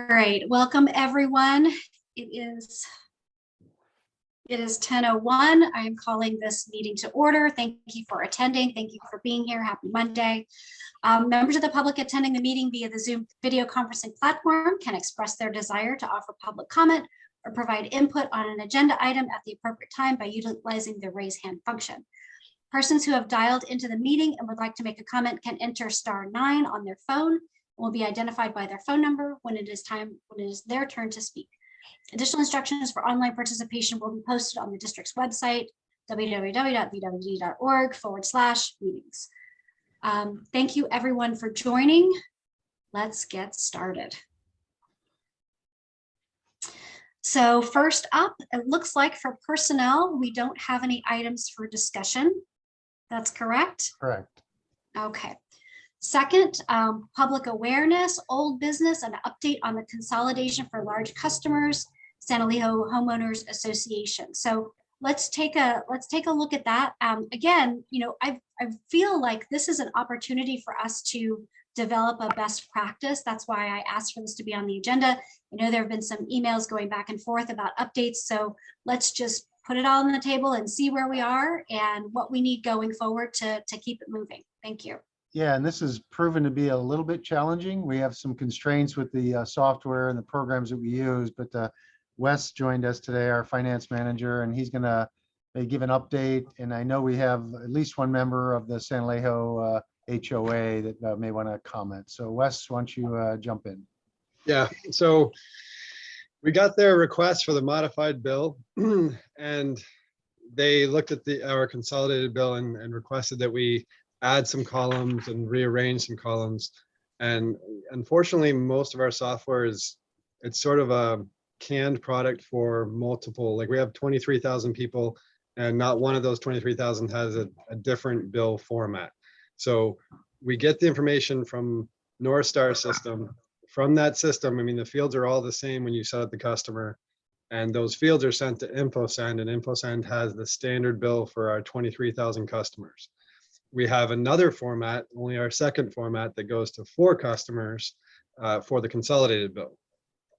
right, welcome everyone. It is 10:01. I am calling this meeting to order. Thank you for attending. Thank you for being here. Happy Monday. Members of the public attending the meeting via the Zoom video conferencing platform can express their desire to offer public comment or provide input on an agenda item at the appropriate time by utilizing the raise hand function. Persons who have dialed into the meeting and would like to make a comment can enter *9 on their phone and will be identified by their phone number when it is their turn to speak. Additional instructions for online participation will be posted on the district's website, www.vwd.org/meetings. Thank you everyone for joining. Let's get started. So first up, it looks like for personnel, we don't have any items for discussion. That's correct? Correct. Okay. Second, public awareness, old business, and update on the consolidation for large customers, San Elijo Homeowners Association. So let's take a look at that. Again, you know, I feel like this is an opportunity for us to develop a best practice. That's why I asked for this to be on the agenda. I know there have been some emails going back and forth about updates. So let's just put it all on the table and see where we are and what we need going forward to keep it moving. Thank you. Yeah, and this has proven to be a little bit challenging. We have some constraints with the software and the programs that we use, but Wes joined us today, our finance manager, and he's gonna give an update. And I know we have at least one member of the San Elijo HOA that may want to comment. So Wes, why don't you jump in? Yeah, so we got their request for the modified bill and they looked at our consolidated bill and requested that we add some columns and rearrange some columns. And unfortunately, most of our software it's sort of a canned product for multiple, like we have 23,000 people and not one of those 23,000 has a different bill format. So we get the information from North Star system. From that system, I mean, the fields are all the same when you set up the customer, and those fields are sent to InfoSend, and InfoSend has the standard bill for our 23,000 customers. We have another format, only our second format, that goes to 4 customers for the consolidated bill.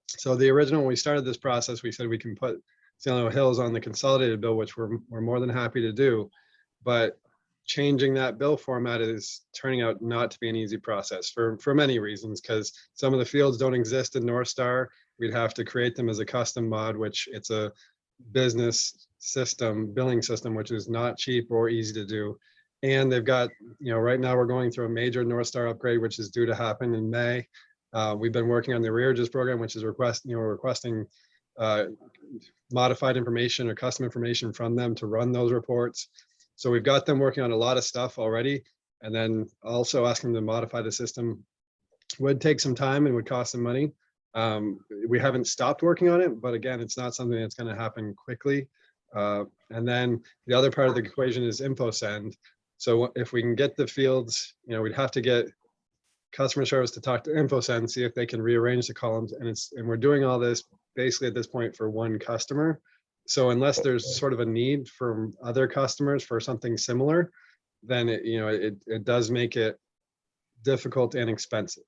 So the original, when we started this process, we said we can put San Elijo Hills on the consolidated bill, which we're more than happy to do, but changing that bill format is turning out not to be an easy process for many reasons, because some of the fields don't exist in North Star. We'd have to create them as a custom mod, which it's a business system, billing system, which is not cheap or easy to do. And they've got, you know, right now we're going through a major North Star upgrade, which is due to happen in May. We've been working on the arrearages program, which is requesting modified information or custom information from them to run those reports. So we've got them working on a lot of stuff already, and then also asking them to modify the system would take some time and would cost some money. We haven't stopped working on it, but again, it's not something that's going to happen quickly. And then the other part of the equation is InfoSend. So if we can get the fields, you know, we'd have to get customer service to talk to InfoSend, see if they can rearrange the columns, and we're doing all this basically at this point for one customer. So unless there's sort of a need from other customers for something similar, then it does make it difficult and expensive.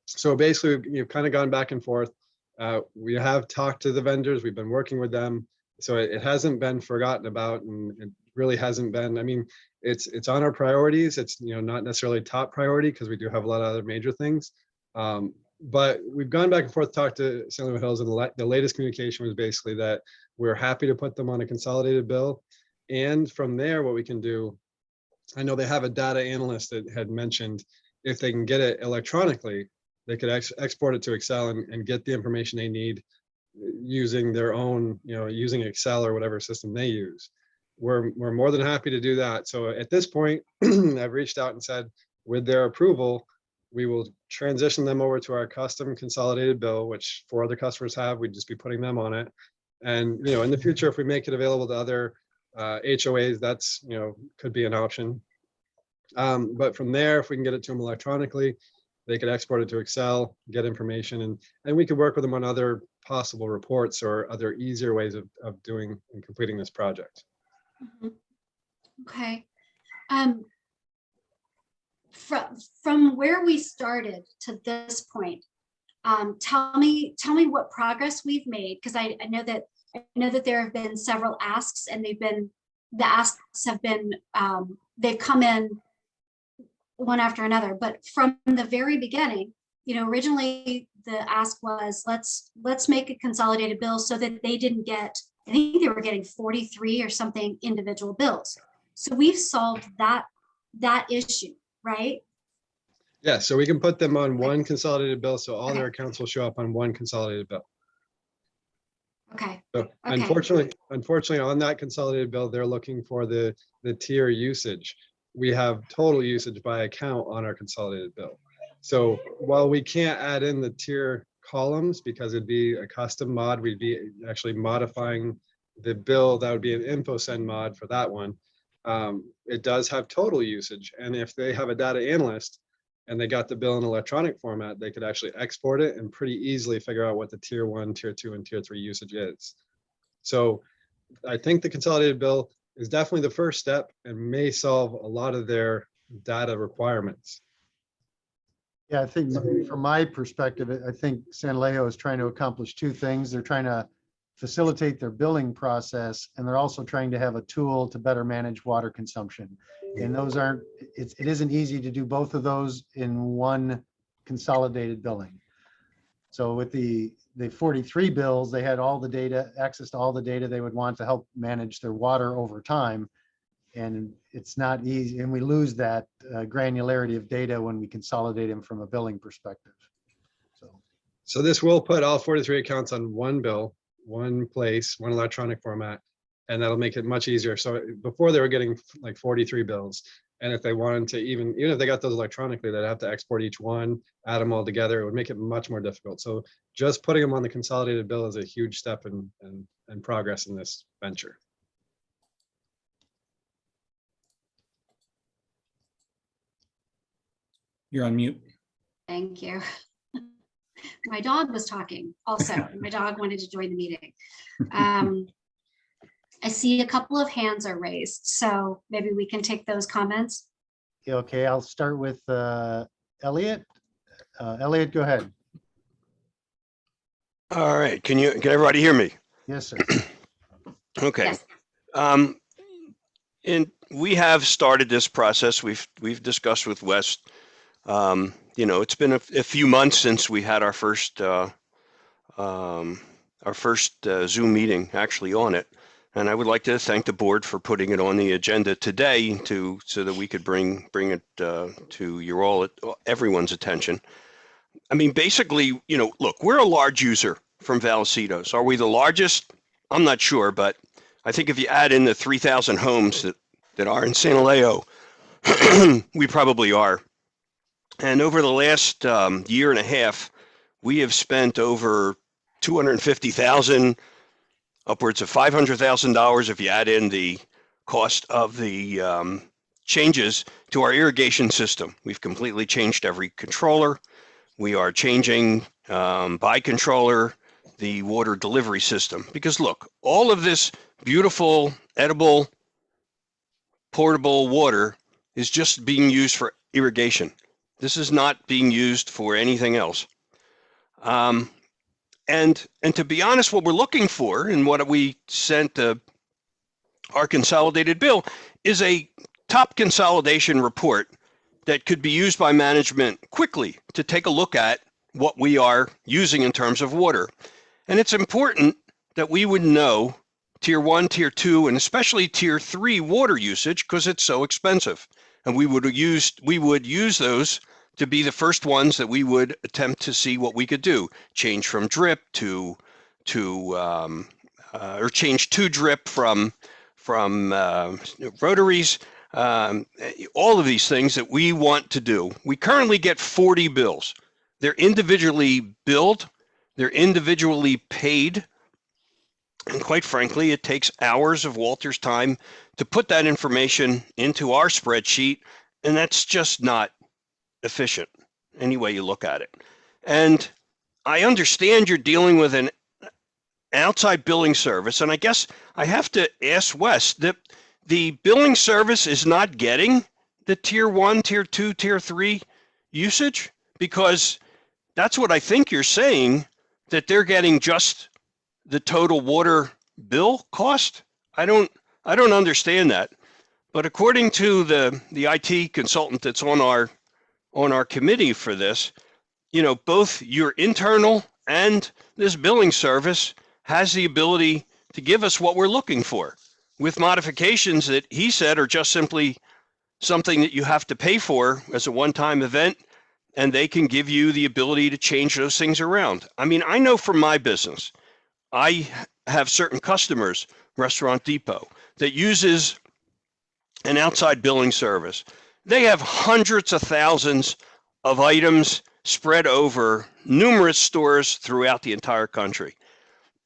So basically, you've kind of gone back and forth. We have talked to the vendors. We've been working with them. So it hasn't been forgotten about, and it really hasn't been. I mean, it's on our priorities. It's not necessarily top priority because we do have a lot of other major things. But we've gone back and forth, talked to San Elijo Hills, and the latest communication was basically that we're happy to put them on a consolidated bill. And from there, what we can do, I know they have a data analyst that had mentioned if they can get it electronically, they could export it to Excel and get the information they need using their own, using Excel or whatever system they use. We're more than happy to do that. So at this point, I've reached out and said, with their approval, we will transition them over to our custom consolidated bill, which 4 other customers have. We'd just be putting them on it. And in the future, if we make it available to other HOAs, that's could be an option. But from there, if we can get it to them electronically, they could export it to Excel, get information, and we could work with them on other possible reports or other easier ways of doing and completing this project. Mm-hmm. Okay. From where we started to this point, Tell me what progress we've made, because I know that there have been several asks, and the asks have been, they've come in one after another. But from the very beginning, originally the ask was, let's make a consolidated bill so that they didn't get, I think they were getting 43 or something individual bills. So we've solved that issue, right? Yeah, so we can put them on one consolidated bill, so all their accounts will show up on one consolidated bill. Okay. So Okay. unfortunately, on that consolidated bill, they're looking for the tier usage. We have total usage by account on our consolidated bill. So while we can't add in the tier columns because it'd be a custom mod, we'd be actually modifying the bill. That would be an info send mod for that one. It does have total usage, and if they have a data analyst and they got the bill in electronic format, they could actually export it and pretty easily figure out what the tier 1, tier 2, and tier 3 usage is. So I think the consolidated bill is definitely the first step and may solve a lot of their data requirements. Yeah, I think from my perspective, I think San Alejo is trying to accomplish two things. They're trying to facilitate their billing process, and they're also trying to have a tool to better manage water consumption. And those aren't, it isn't easy to do both of those in one consolidated billing. So with the 43 bills, they had all the data, access to all the data they would want to help manage their water over time. And it's not easy, and we lose that granularity of data when we consolidate them from a billing perspective. So this will put all 43 accounts on one bill, one place, one electronic format, and that'll make it much easier. So before they were getting like 43 bills, and if they wanted to even if they got those electronically, they'd have to export each one, add them all together. It would make it much more difficult. So just putting them on the consolidated bill is a huge step in progress in this venture. You're on mute. Thank you. My dog was talking also, and my dog wanted to join the meeting. I see a couple of hands are raised, so maybe we can take those comments. Okay, I'll start with Elliot. Elliot, go ahead. All right, can everybody hear me? Yes, sir. Okay. Yes. And we have started this process. We've discussed with Wes. It's been a few months since we had our first Zoom meeting actually on it, and I would like to thank the board for putting it on the agenda today so that we could bring it to everyone's attention. I mean, basically, look, we're a large user from Vallecitos. Are we the largest? I'm not sure, but I think if you add in the 3,000 homes that are in San Alejo, we probably are. And over the last year and a half, we have spent over $250,000, upwards of $500,000 if you add in the cost of the changes to our irrigation system. We've completely changed every controller. We are changing by controller the water delivery system. Because look, all of this beautiful, edible, portable water is just being used for irrigation. This is not being used for anything else. And to be honest, what we're looking for and what we sent our consolidated bill is a top consolidation report that could be used by management quickly to take a look at what we are using in terms of water. And it's important that we would know tier 1, tier 2, and especially tier 3 water usage because it's so expensive. And we would use those to be the first ones that we would attempt to see what we could do. Change from drip or change to drip from rotaries. All of these things that we want to do. We currently get 40 bills. They're individually billed. They're individually paid. And quite frankly, it takes hours of Walter's time to put that information into our spreadsheet, and that's just not efficient any way you look at it. And I understand you're dealing with an outside billing service, and I guess I have to ask Wes that the billing service is not getting the tier 1, tier 2, tier 3 usage because that's what I think you're saying, that they're getting just the total water bill cost. I don't understand that. But according to the IT consultant that's on our committee for this, both your internal and this billing service has the ability to give us what we're looking for, with modifications that he said are just simply something that you have to pay for as a one-time event, and they can give you the ability to change those things around. I mean, I know from my business, I have certain customers, Restaurant Depot, that uses an outside billing service. They have hundreds of thousands of items spread over numerous stores throughout the entire country.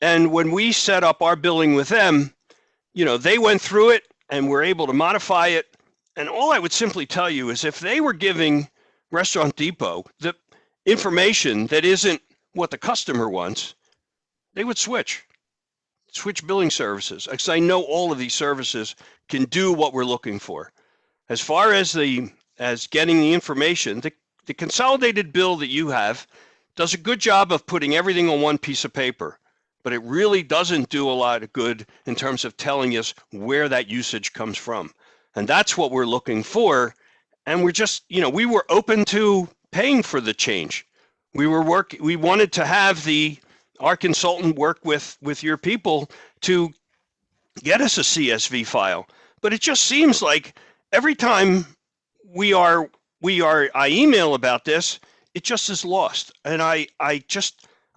And when we set up our billing with them, they went through it and were able to modify it. And all I would simply tell you is, if they were giving Restaurant Depot the information that isn't what the customer wants, they would switch billing services, because I know all of these services can do what we're looking for. As far as getting the information, the consolidated bill that you have does a good job of putting everything on one piece of paper, but it really doesn't do a lot of good in terms of telling us where that usage comes from. And that's what we're looking for. And we're just, we were open to paying for the change. We wanted to have our consultant work with your people to get us a CSV file. But it just seems like every time I email about this, it just is lost. And I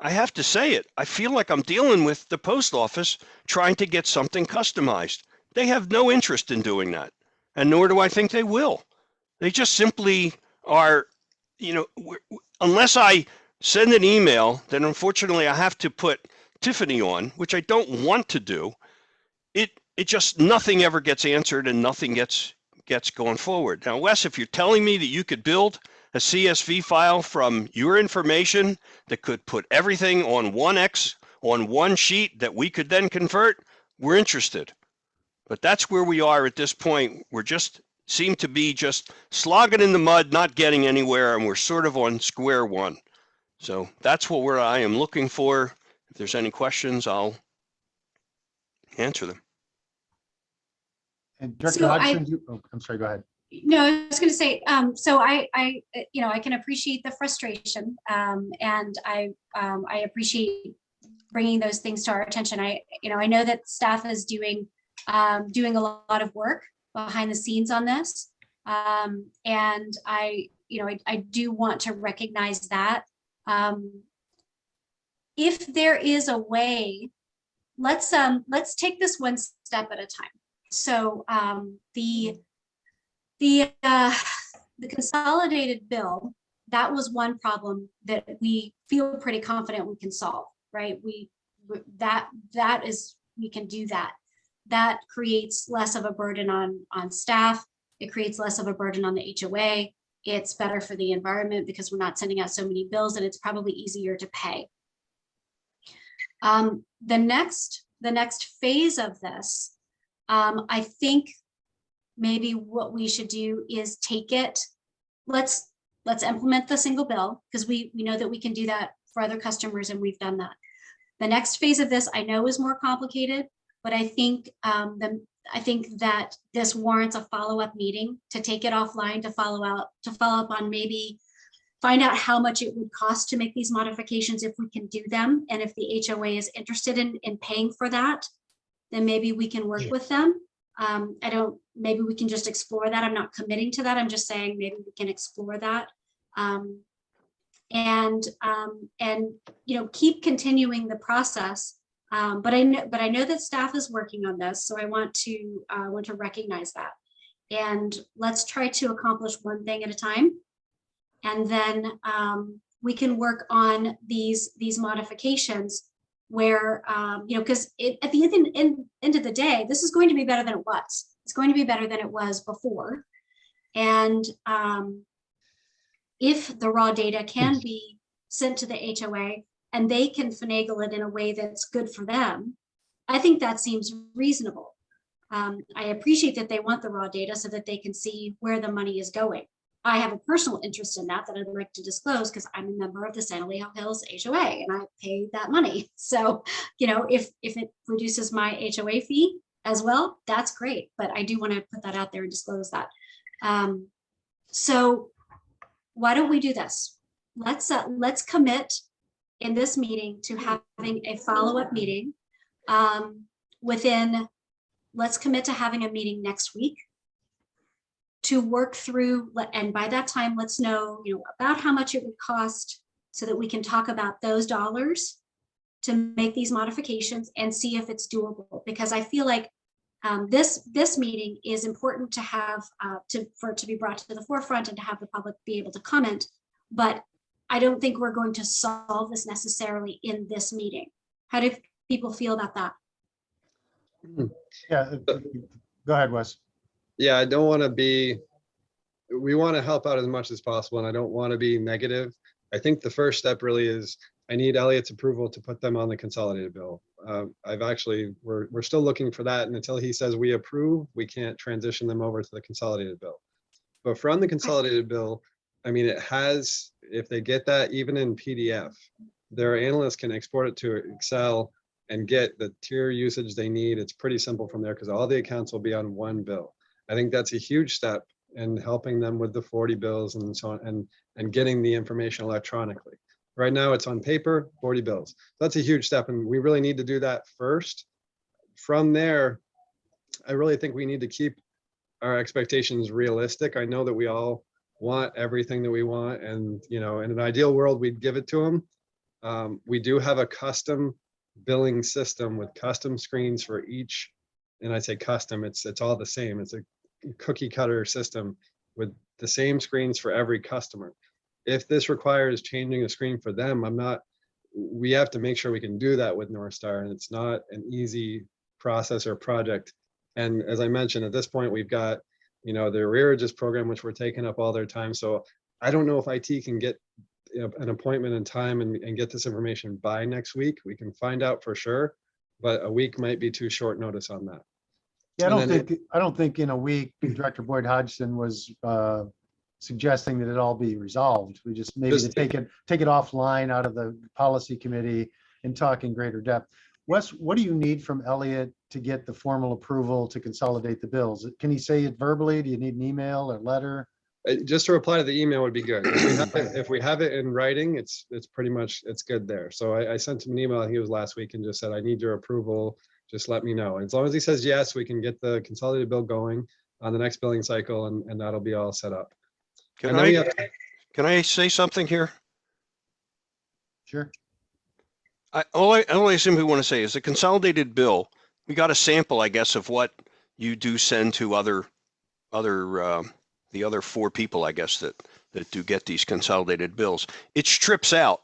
have to say it, I feel like I'm dealing with the post office trying to get something customized. They have no interest in doing that, and nor do I think they will. They just simply are, unless I send an email, then unfortunately I have to put Tiffany on, which I don't want to do. It just, nothing ever gets answered and nothing gets going forward. Now, Wes, if you're telling me that you could build a CSV file from your information that could put everything on one sheet that we could then convert, we're interested. But that's where we are at this point. We're just seem to be just slogging in the mud, not getting anywhere, and we're sort of on square one. So that's what I am looking for. If there's any questions, I'll answer them. And Director So Hodgson, I'm sorry, go ahead. No, I was going to say, so I can appreciate the frustration, and I appreciate bringing those things to our attention. I know that staff is doing a lot of work behind the scenes on this, and I do want to recognize that. If there is a way, let's take this one step at a time. So the consolidated bill, that was one problem that we feel pretty confident we can solve, right? We can do that. That creates less of a burden on staff. It creates less of a burden on the HOA. It's better for the environment because we're not sending out so many bills, and it's probably easier to pay. The next phase of this, I think maybe what we should do is take it, let's implement the single bill, because we know that we can do that for other customers, and we've done that. The next phase of this I know is more complicated, but I think that this warrants a follow-up meeting to take it offline, to follow up on, maybe find out how much it would cost to make these modifications if we can do them, and if the HOA is interested in paying for that, then maybe we can work with them. Maybe we can just explore that. I'm not committing to that. I'm just saying maybe we can explore that. And keep continuing the process. But I know that staff is working on this, so I want to recognize that. And let's try to accomplish one thing at a time. And then we can work on these modifications where, because at the end of the day, this is going to be better than it was. It's going to be better than it was before. And if the raw data can be sent to the HOA and they can finagle it in a way that's good for them, I think that seems reasonable. I appreciate that they want the raw data so that they can see where the money is going. I have a personal interest in that I'd like to disclose because I'm a member of the San Elijo Hills HOA and I pay that money. So, if it reduces my HOA fee as well, that's great. But I do want to put that out there and disclose that. So why don't we do this? Let's commit in this meeting to having a follow-up meeting let's commit to having a meeting next week to work through, and by that time, let's know, about how much it would cost so that we can talk about those dollars to make these modifications and see if it's doable. Because I feel like this meeting is important to have, for it to be brought to the forefront and to have the public be able to comment. But I don't think we're going to solve this necessarily in this meeting. How do people feel about that? Yeah, go ahead, Wes. Yeah, I don't want to be, we want to help out as much as possible, and I don't want to be negative. I think the first step really is I need Elliot's approval to put them on the consolidated bill. We're still looking for that, and until he says we approve, we can't transition them over to the consolidated bill. But from the consolidated bill, I mean, it has, if they get that even in PDF, their analysts can export it to Excel and get the tier usage they need. It's pretty simple from there because all the accounts will be on one bill. I think that's a huge step in helping them with the 40 bills and so on, and getting the information electronically. Right now it's on paper, 40 bills. That's a huge step, and we really need to do that first. From there, I really think we need to keep our expectations realistic. I know that we all want everything that we want, and in an ideal world, we'd give it to them. We do have a custom billing system with custom screens for each, and I say custom, it's all the same. It's a cookie cutter system with the same screens for every customer. If this requires changing a screen for them, we have to make sure we can do that with North Star, and it's not an easy process or project. And as I mentioned, at this point, we've got, the arrearages program, which we're taking up all their time. So I don't know if IT can get an appointment in time and get this information by next week. We can find out for sure, but a week might be too short notice on that. Yeah, I don't think in a week, Director Boyd Hodgson was suggesting that it all be resolved. We just maybe to take it offline out of the policy committee and talk in greater depth. Wes, what do you need from Elliot to get the formal approval to consolidate the bills? Can he say it verbally? Do you need an email or letter? Just to reply to the email would be good. If we have it in writing, it's pretty much, it's good there. So I sent him an email, I think it was last week, and just said, I need your approval. Just let me know. And as long as he says yes, we can get the consolidated bill going on the next billing cycle, and that'll be all set up. Can I say something here? Sure. All I simply want to say is the consolidated bill, we got a sample, I guess, of what you do send to the other 4 people, I guess, that do get these consolidated bills. It strips out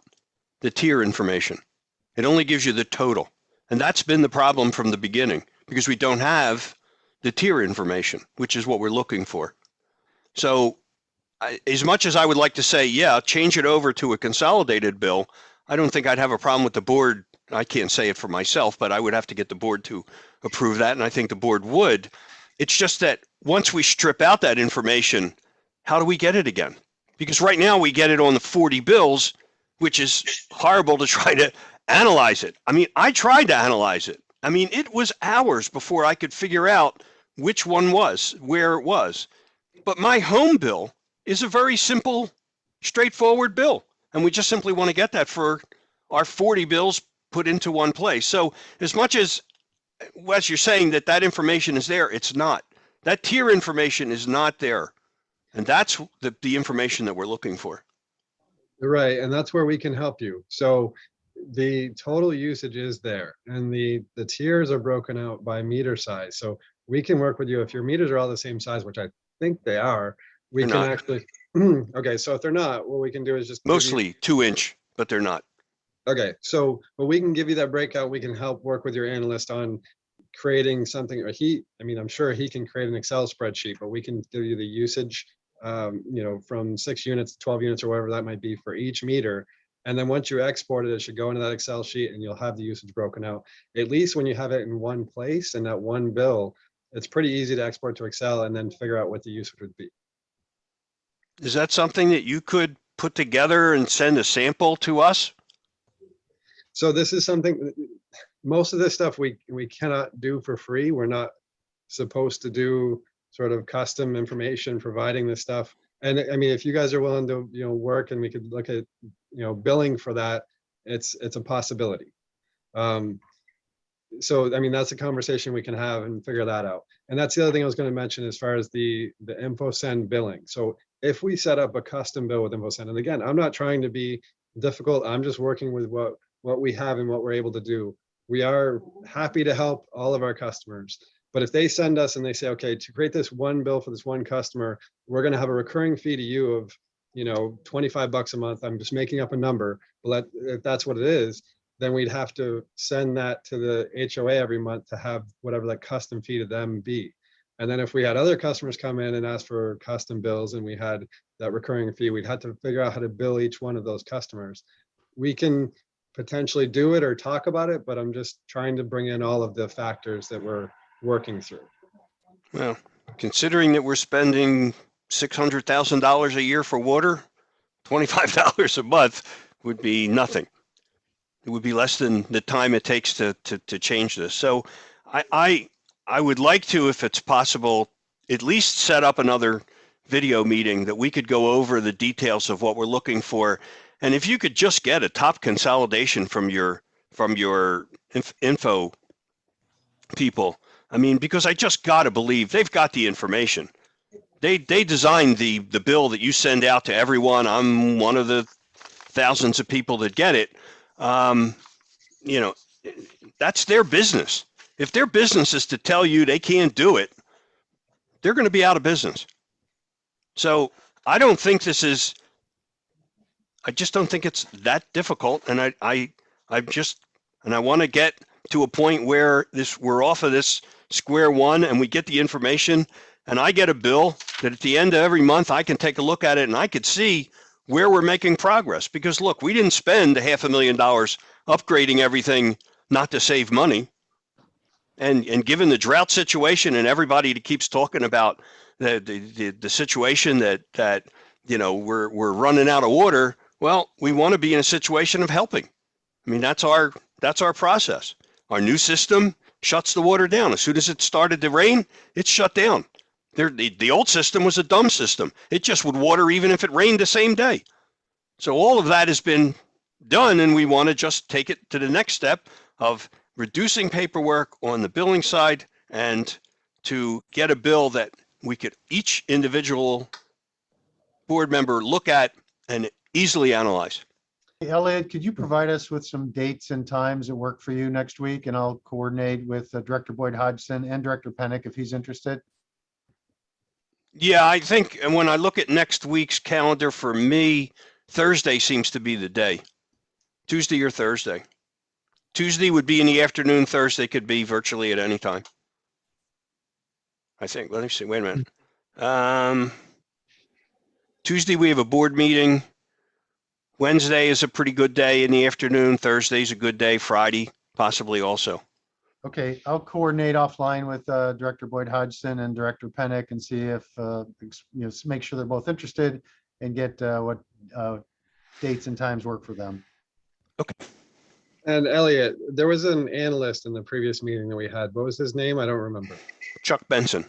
the tier information. It only gives you the total. And that's been the problem from the beginning, because we don't have the tier information, which is what we're looking for. So as much as I would like to say, yeah, change it over to a consolidated bill, I don't think I'd have a problem with the board. I can't say it for myself, but I would have to get the board to approve that, and I think the board would. It's just that once we strip out that information, how do we get it again? Because right now we get it on the 40 bills, which is horrible to try to analyze it. I mean, I tried to analyze it. I mean, it was hours before I could figure out which one was, where it was. But my home bill is a very simple, straightforward bill. And we just simply want to get that for our 40 bills put into one place. So as much as, Wes, you're saying that information is there, it's not. That tier information is not there. And that's the information that we're looking for. Right, and that's where we can help you. So the total usage is there, and the tiers are broken out by meter size. So we can work with you. If your meters are all the same size, which I think they are, we can actually, okay, so if they're not, what we can do is just mostly 2-inch, but they're not. Okay, so but we can give you that breakout. We can help work with your analyst on creating something, or I'm sure he can create an Excel spreadsheet, but we can give you the usage, from 6 units to 12 units or whatever that might be for each meter. And then once you export it, it should go into that Excel sheet and you'll have the usage broken out. At least when you have it in one place in that one bill, it's pretty easy to export to Excel and then figure out what the usage would be. Is that something that you could put together and send a sample to us? So this is something, most of this stuff we cannot do for free. We're not supposed to do sort of custom information, providing this stuff. And I mean, if you guys are willing to, work and we could look at, billing for that, it's a possibility. So, I mean, that's a conversation we can have and figure that out. And that's the other thing I was going to mention as far as the InfoSend billing. So if we set up a custom bill with InfoSend, and again, I'm not trying to be difficult. I'm just working with what we have and what we're able to do. We are happy to help all of our customers. But if they send us and they say, okay, to create this one bill for this one customer, we're going to have a recurring fee to you of, $25 a month. I'm just making up a number, but if that's what it is, then we'd have to send that to the HOA every month to have whatever that custom fee to them be. And then if we had other customers come in and ask for custom bills and we had that recurring fee, we'd have to figure out how to bill each one of those customers. We can potentially do it or talk about it, but I'm just trying to bring in all of the factors that we're working through. Well, considering that we're spending $600,000 a year for water, $25 a month would be nothing. It would be less than the time it takes to change this. So I would like to, if it's possible, at least set up another video meeting that we could go over the details of what we're looking for. And if you could just get a top consolidation from your info people, I mean, because I just got to believe they've got the information. They designed the bill that you send out to everyone. I'm one of the thousands of people that get it. That's their business. If their business is to tell you they can't do it, they're going to be out of business. So I just don't think it's that difficult. And I want to get to a point where we're off of this square one and we get the information and I get a bill that at the end of every month I can take a look at it and I could see where we're making progress. Because look, we didn't spend $500,000 upgrading everything not to save money. And given the drought situation and everybody that keeps talking about the situation that we're running out of water, well, we want to be in a situation of helping. I mean, that's our process. Our new system shuts the water down. As soon as it started to rain, it shut down. The old system was a dumb system. It just would water even if it rained the same day. So all of that has been done, and we want to just take it to the next step of reducing paperwork on the billing side and to get a bill that we could each individual board member look at and easily analyze. Hey, Elliot, could you provide us with some dates and times that work for you next week? And I'll coordinate with Director Boyd Hodgson and Director Pennick if he's interested. Yeah, I think, and when I look at next week's calendar for me, Thursday seems to be the day. Tuesday or Thursday. Tuesday would be in the afternoon. Thursday could be virtually at any time. I think, let me see, wait a minute. Tuesday, we have a board meeting. Wednesday is a pretty good day in the afternoon. Thursday's a good day. Friday, possibly also. Okay, I'll coordinate offline with Director Boyd Hodgson and Director Pennick and see if, make sure they're both interested and get what dates and times work for them. Okay. And Elliot, there was an analyst in the previous meeting that we had. What was his name? I don't remember. Chuck Benson.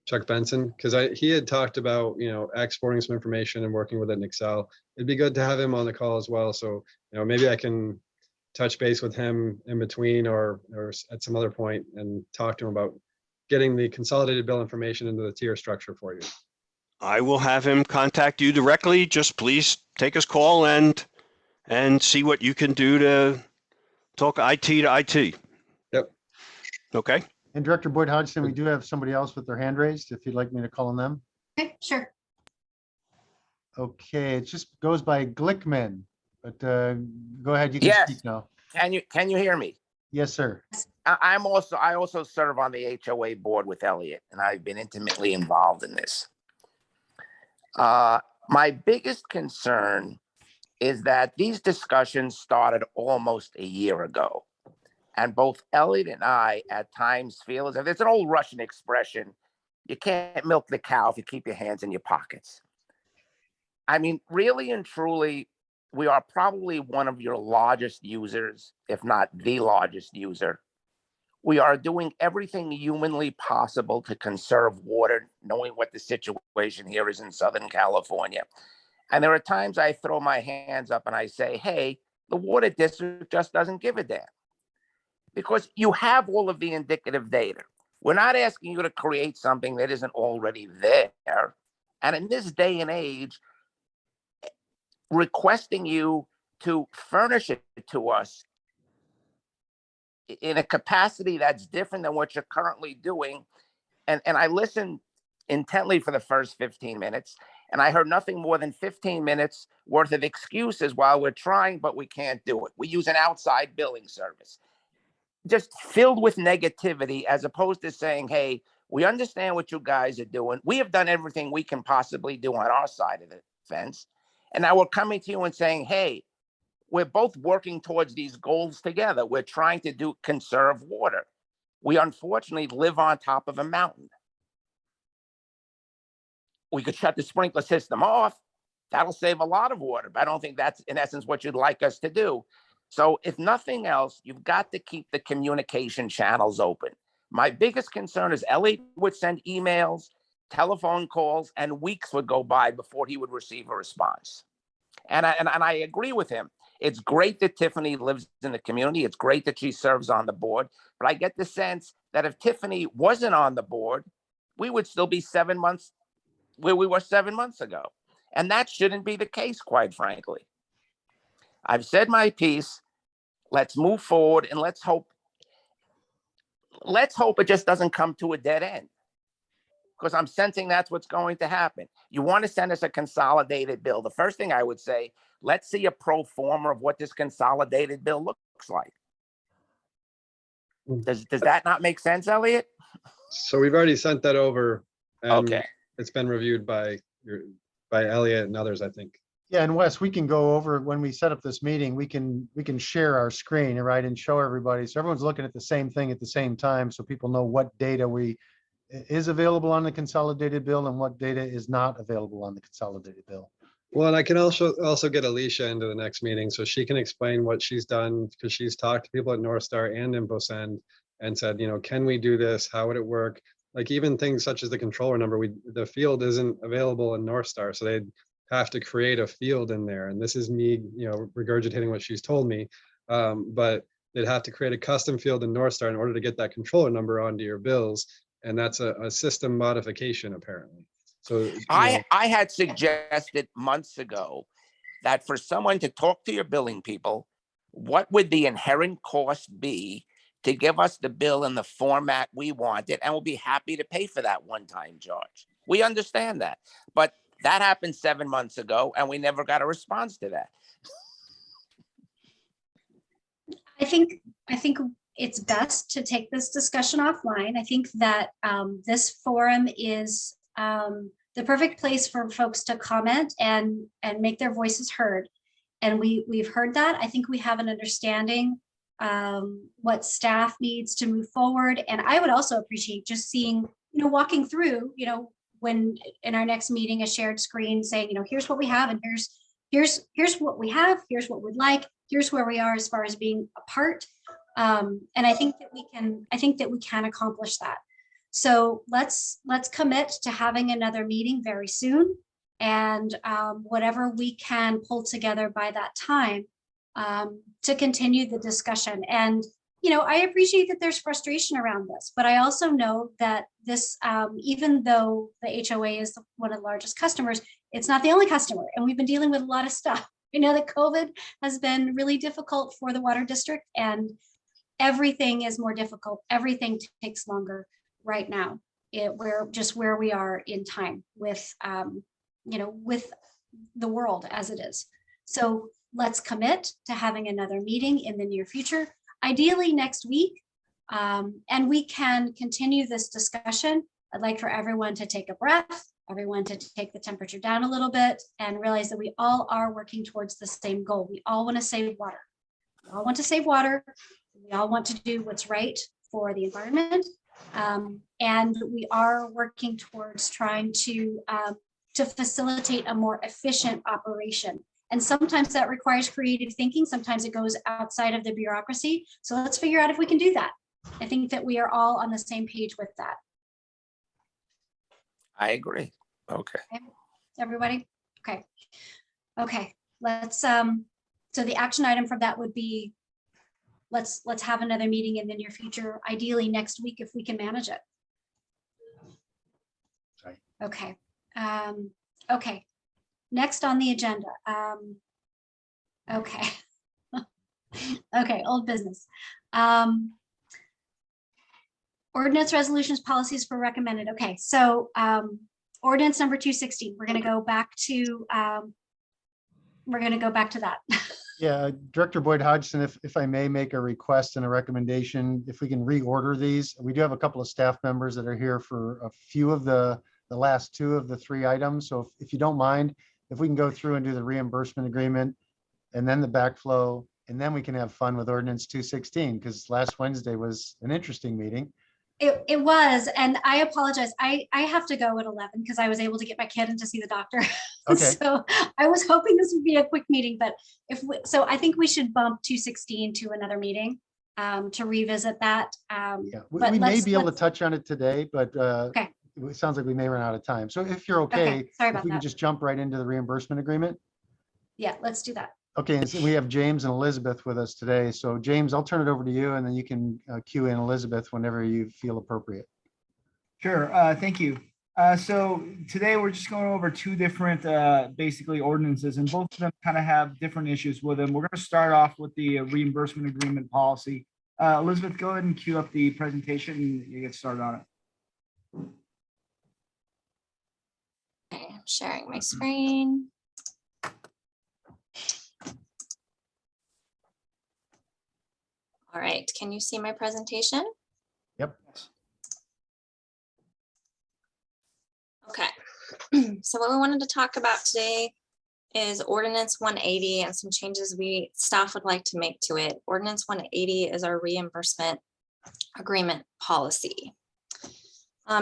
Chuck Benson, because he had talked about, exporting some information and working with it in Excel. It'd be good to have him on the call as well. So, maybe I can touch base with him in between or at some other point and talk to him about getting the consolidated bill information into the tier structure for you. I will have him contact you directly. Just please take his call and see what you can do to talk IT to IT. Yep. Okay. And Director Boyd Hodgson, we do have somebody else with their hand raised, if you'd like me to call on them. Okay, sure. Okay, it just goes by Glickman, but go ahead, you can Yes. speak now. Can you hear me? Yes, sir. I also serve on the HOA board with Elliot, and I've been intimately involved in this. My biggest concern is that these discussions started almost a year ago. And both Elliot and I at times feel as if it's an old Russian expression, you can't milk the cow if you keep your hands in your pockets. I mean, really and truly, we are probably one of your largest users, if not the largest user. We are doing everything humanly possible to conserve water, knowing what the situation here is in Southern California. And there are times I throw my hands up and I say, hey, the water district just doesn't give a damn. Because you have all of the indicative data. We're not asking you to create something that isn't already there. And in this day and age, requesting you to furnish it to us in a capacity that's different than what you're currently doing. And I listened intently for the first 15 minutes, and I heard nothing more than 15 minutes worth of excuses while we're trying, but we can't do it. We use an outside billing service. Just filled with negativity, as opposed to saying, hey, we understand what you guys are doing. We have done everything we can possibly do on our side of the fence. And now we're coming to you and saying, hey, we're both working towards these goals together. We're trying to conserve water. We unfortunately live on top of a mountain. We could shut the sprinkler system off. That'll save a lot of water, but I don't think that's in essence what you'd like us to do. So if nothing else, you've got to keep the communication channels open. My biggest concern is Elliot would send emails, telephone calls, and weeks would go by before he would receive a response. And I agree with him. It's great that Tiffany lives in the community. It's great that she serves on the board. But I get the sense that if Tiffany wasn't on the board, we would still be 7 months where we were 7 months ago. And that shouldn't be the case, quite frankly. I've said my piece. Let's move forward and let's hope it just doesn't come to a dead end. Because I'm sensing that's what's going to happen. You want to send us a consolidated bill. The first thing I would say, let's see a pro forma of what this consolidated bill looks like. Does that not make sense, Elliot? So we've already sent that over. And Okay. It's been reviewed by Elliot and others, I think. Yeah, and Wes, we can go over when we set up this meeting, we can share our screen, right, and show everybody. So everyone's looking at the same thing at the same time, so people know what data is available on the consolidated bill and what data is not available on the consolidated bill. Well, and I can also get Alicia into the next meeting so she can explain what she's done, because she's talked to people at North Star and InfoSend and said, can we do this? How would it work? Like even things such as the controller number, the field isn't available in North Star, so they'd have to create a field in there. And this is me, regurgitating what she's told me, but they'd have to create a custom field in North Star in order to get that controller number onto your bills. And that's a system modification, apparently. So I had suggested months ago that for someone to talk to your billing people, what would the inherent cost be to give us the bill in the format we wanted, and we'll be happy to pay for that one-time charge. We understand that, but that happened 7 months ago, and we never got a response to that. I think it's best to take this discussion offline. I think that this forum is the perfect place for folks to comment and make their voices heard. And we've heard that. I think we have an understanding what staff needs to move forward. And I would also appreciate just seeing, walking through, when in our next meeting, a shared screen saying, here's what we have, and here's what we have, here's what we'd like, here's where we are as far as being a part. And I think that we can accomplish that. So let's commit to having another meeting very soon, and whatever we can pull together by that time to continue the discussion. And I appreciate that there's frustration around this, but I also know that this, even though the HOA is one of the largest customers, it's not the only customer, and we've been dealing with a lot of stuff. I know that COVID has been really difficult for the water district, and everything is more difficult. Everything takes longer right now. We're just where we are in time with, with the world as it is. So let's commit to having another meeting in the near future, ideally next week, and we can continue this discussion. I'd like for everyone to take a breath, everyone to take the temperature down a little bit, and realize that we all are working towards the same goal. We all want to save water. We all want to save water. We all want to do what's right for the environment. And we are working towards trying to to facilitate a more efficient operation. And sometimes that requires creative thinking. Sometimes it goes outside of the bureaucracy. So let's figure out if we can do that. I think that we are all on the same page with that. I agree. Okay. Everybody? Okay. Okay, let's, so the action item from that would be, let's have another meeting in the near future, ideally next week if we can manage it. Right. Okay. Okay. Next on the agenda. Okay. Okay, old business. Ordinance resolutions, policies for recommended. Okay, so ordinance number 216, we're going to go back to that. Yeah, Director Boyd Hodgson, if I may make a request and a recommendation, if we can reorder these. We do have a couple of staff members that are here for a few of the last two of the three items. So if you don't mind, if we can go through and do the reimbursement agreement and then the backflow, and then we can have fun with ordinance 216, because last Wednesday was an interesting meeting. It was, and I apologize. I have to go at 11 because I was able to get my kid in to see the doctor. Okay. So I was hoping this would be a quick meeting, but so I think we should bump 216 to another meeting to revisit that. Yeah, But we may let's- be able to let's- touch on it today, but Okay. it sounds like we may run out of time. So if you're okay, Sorry if about we can that. just jump right into the reimbursement agreement. Yeah, let's do that. Okay, and so we have James and Elizabeth with us today. So James, I'll turn it over to you, and then you can cue in Elizabeth whenever you feel appropriate. Sure, thank you. So today we're just going over two different basically ordinances, and both of them kind of have different issues with them. We're going to start off with the reimbursement agreement policy. Elizabeth, go ahead and cue up the presentation and you get started on it. Okay, I'm sharing my screen. All right, can you see my presentation? Yep. Okay, so what we wanted to talk about today is Ordinance 180 and some changes staff would like to make to it. Ordinance 180 is our reimbursement agreement policy.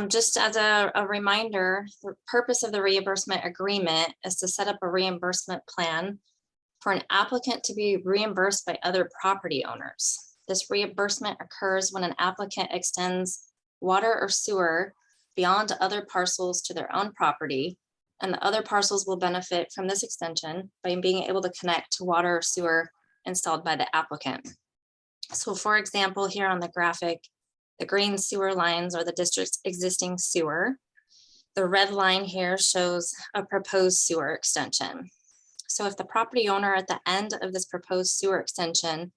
Just as a reminder, the purpose of the reimbursement agreement is to set up a reimbursement plan for an applicant to be reimbursed by other property owners. This reimbursement occurs when an applicant extends water or sewer beyond other parcels to their own property, and the other parcels will benefit from this extension by being able to connect to water or sewer installed by the applicant. So for example, here on the graphic, the green sewer lines are the district's existing sewer. The red line here shows a proposed sewer extension. So if the property owner at the end of this proposed sewer extension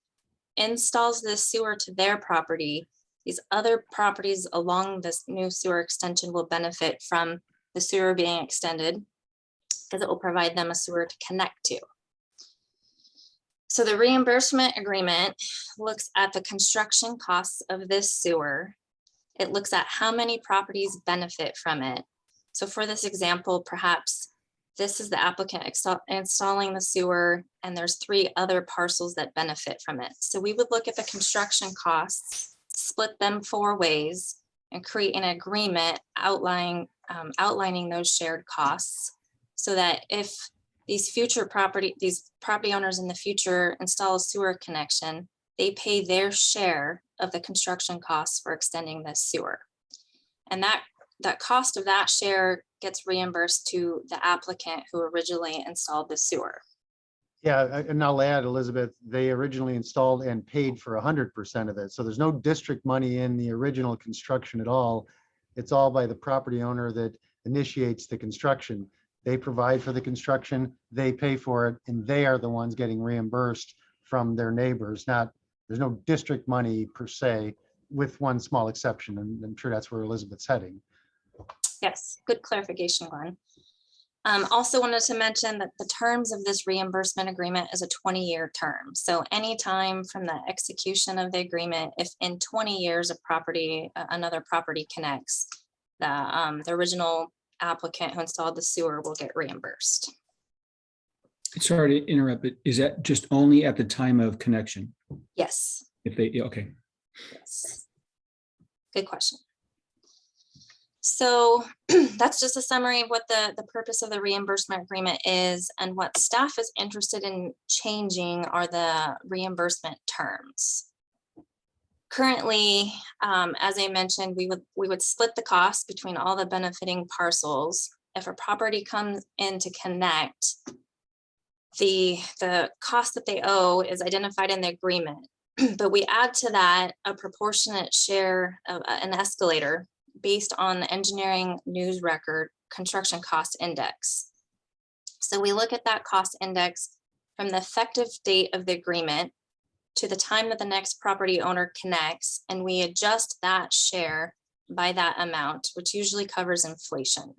installs this sewer to their property, these other properties along this new sewer extension will benefit from the sewer being extended because it will provide them a sewer to connect to. So the reimbursement agreement looks at the construction costs of this sewer. It looks at how many properties benefit from it. So for this example, perhaps this is the applicant installing the sewer, and there's 3 other parcels that benefit from it. So we would look at the construction costs, split them 4 ways, and create an agreement outlining those shared costs, so that if these property owners in the future install a sewer connection, they pay their share of the construction costs for extending this sewer. And that cost of that share gets reimbursed to the applicant who originally installed the sewer. Yeah, and I'll add, Elizabeth, they originally installed and paid for 100% of it. So there's no district money in the original construction at all. It's all by the property owner that initiates the construction. They provide for the construction, they pay for it, and they are the ones getting reimbursed from their neighbors. There's no district money per se, with one small exception, and I'm sure that's where Elizabeth's heading. Yes, good clarification, Glenn. Also wanted to mention that the terms of this reimbursement agreement is a 20-year term. So anytime from the execution of the agreement, if in 20 years another property connects, the original applicant who installed the sewer will get reimbursed. Sorry to interrupt, but is that just only at the time of connection? Yes. If they, okay. Yes. Good question. So that's just a summary of what the purpose of the reimbursement agreement is, and what staff is interested in changing are the reimbursement terms. Currently, as I mentioned, we would split the cost between all the benefiting parcels. If a property comes in to connect, the cost that they owe is identified in the agreement, but we add to that a proportionate share of an escalator based on the engineering news record construction cost index. So we look at that cost index from the effective date of the agreement to the time that the next property owner connects, and we adjust that share by that amount, which usually covers inflation.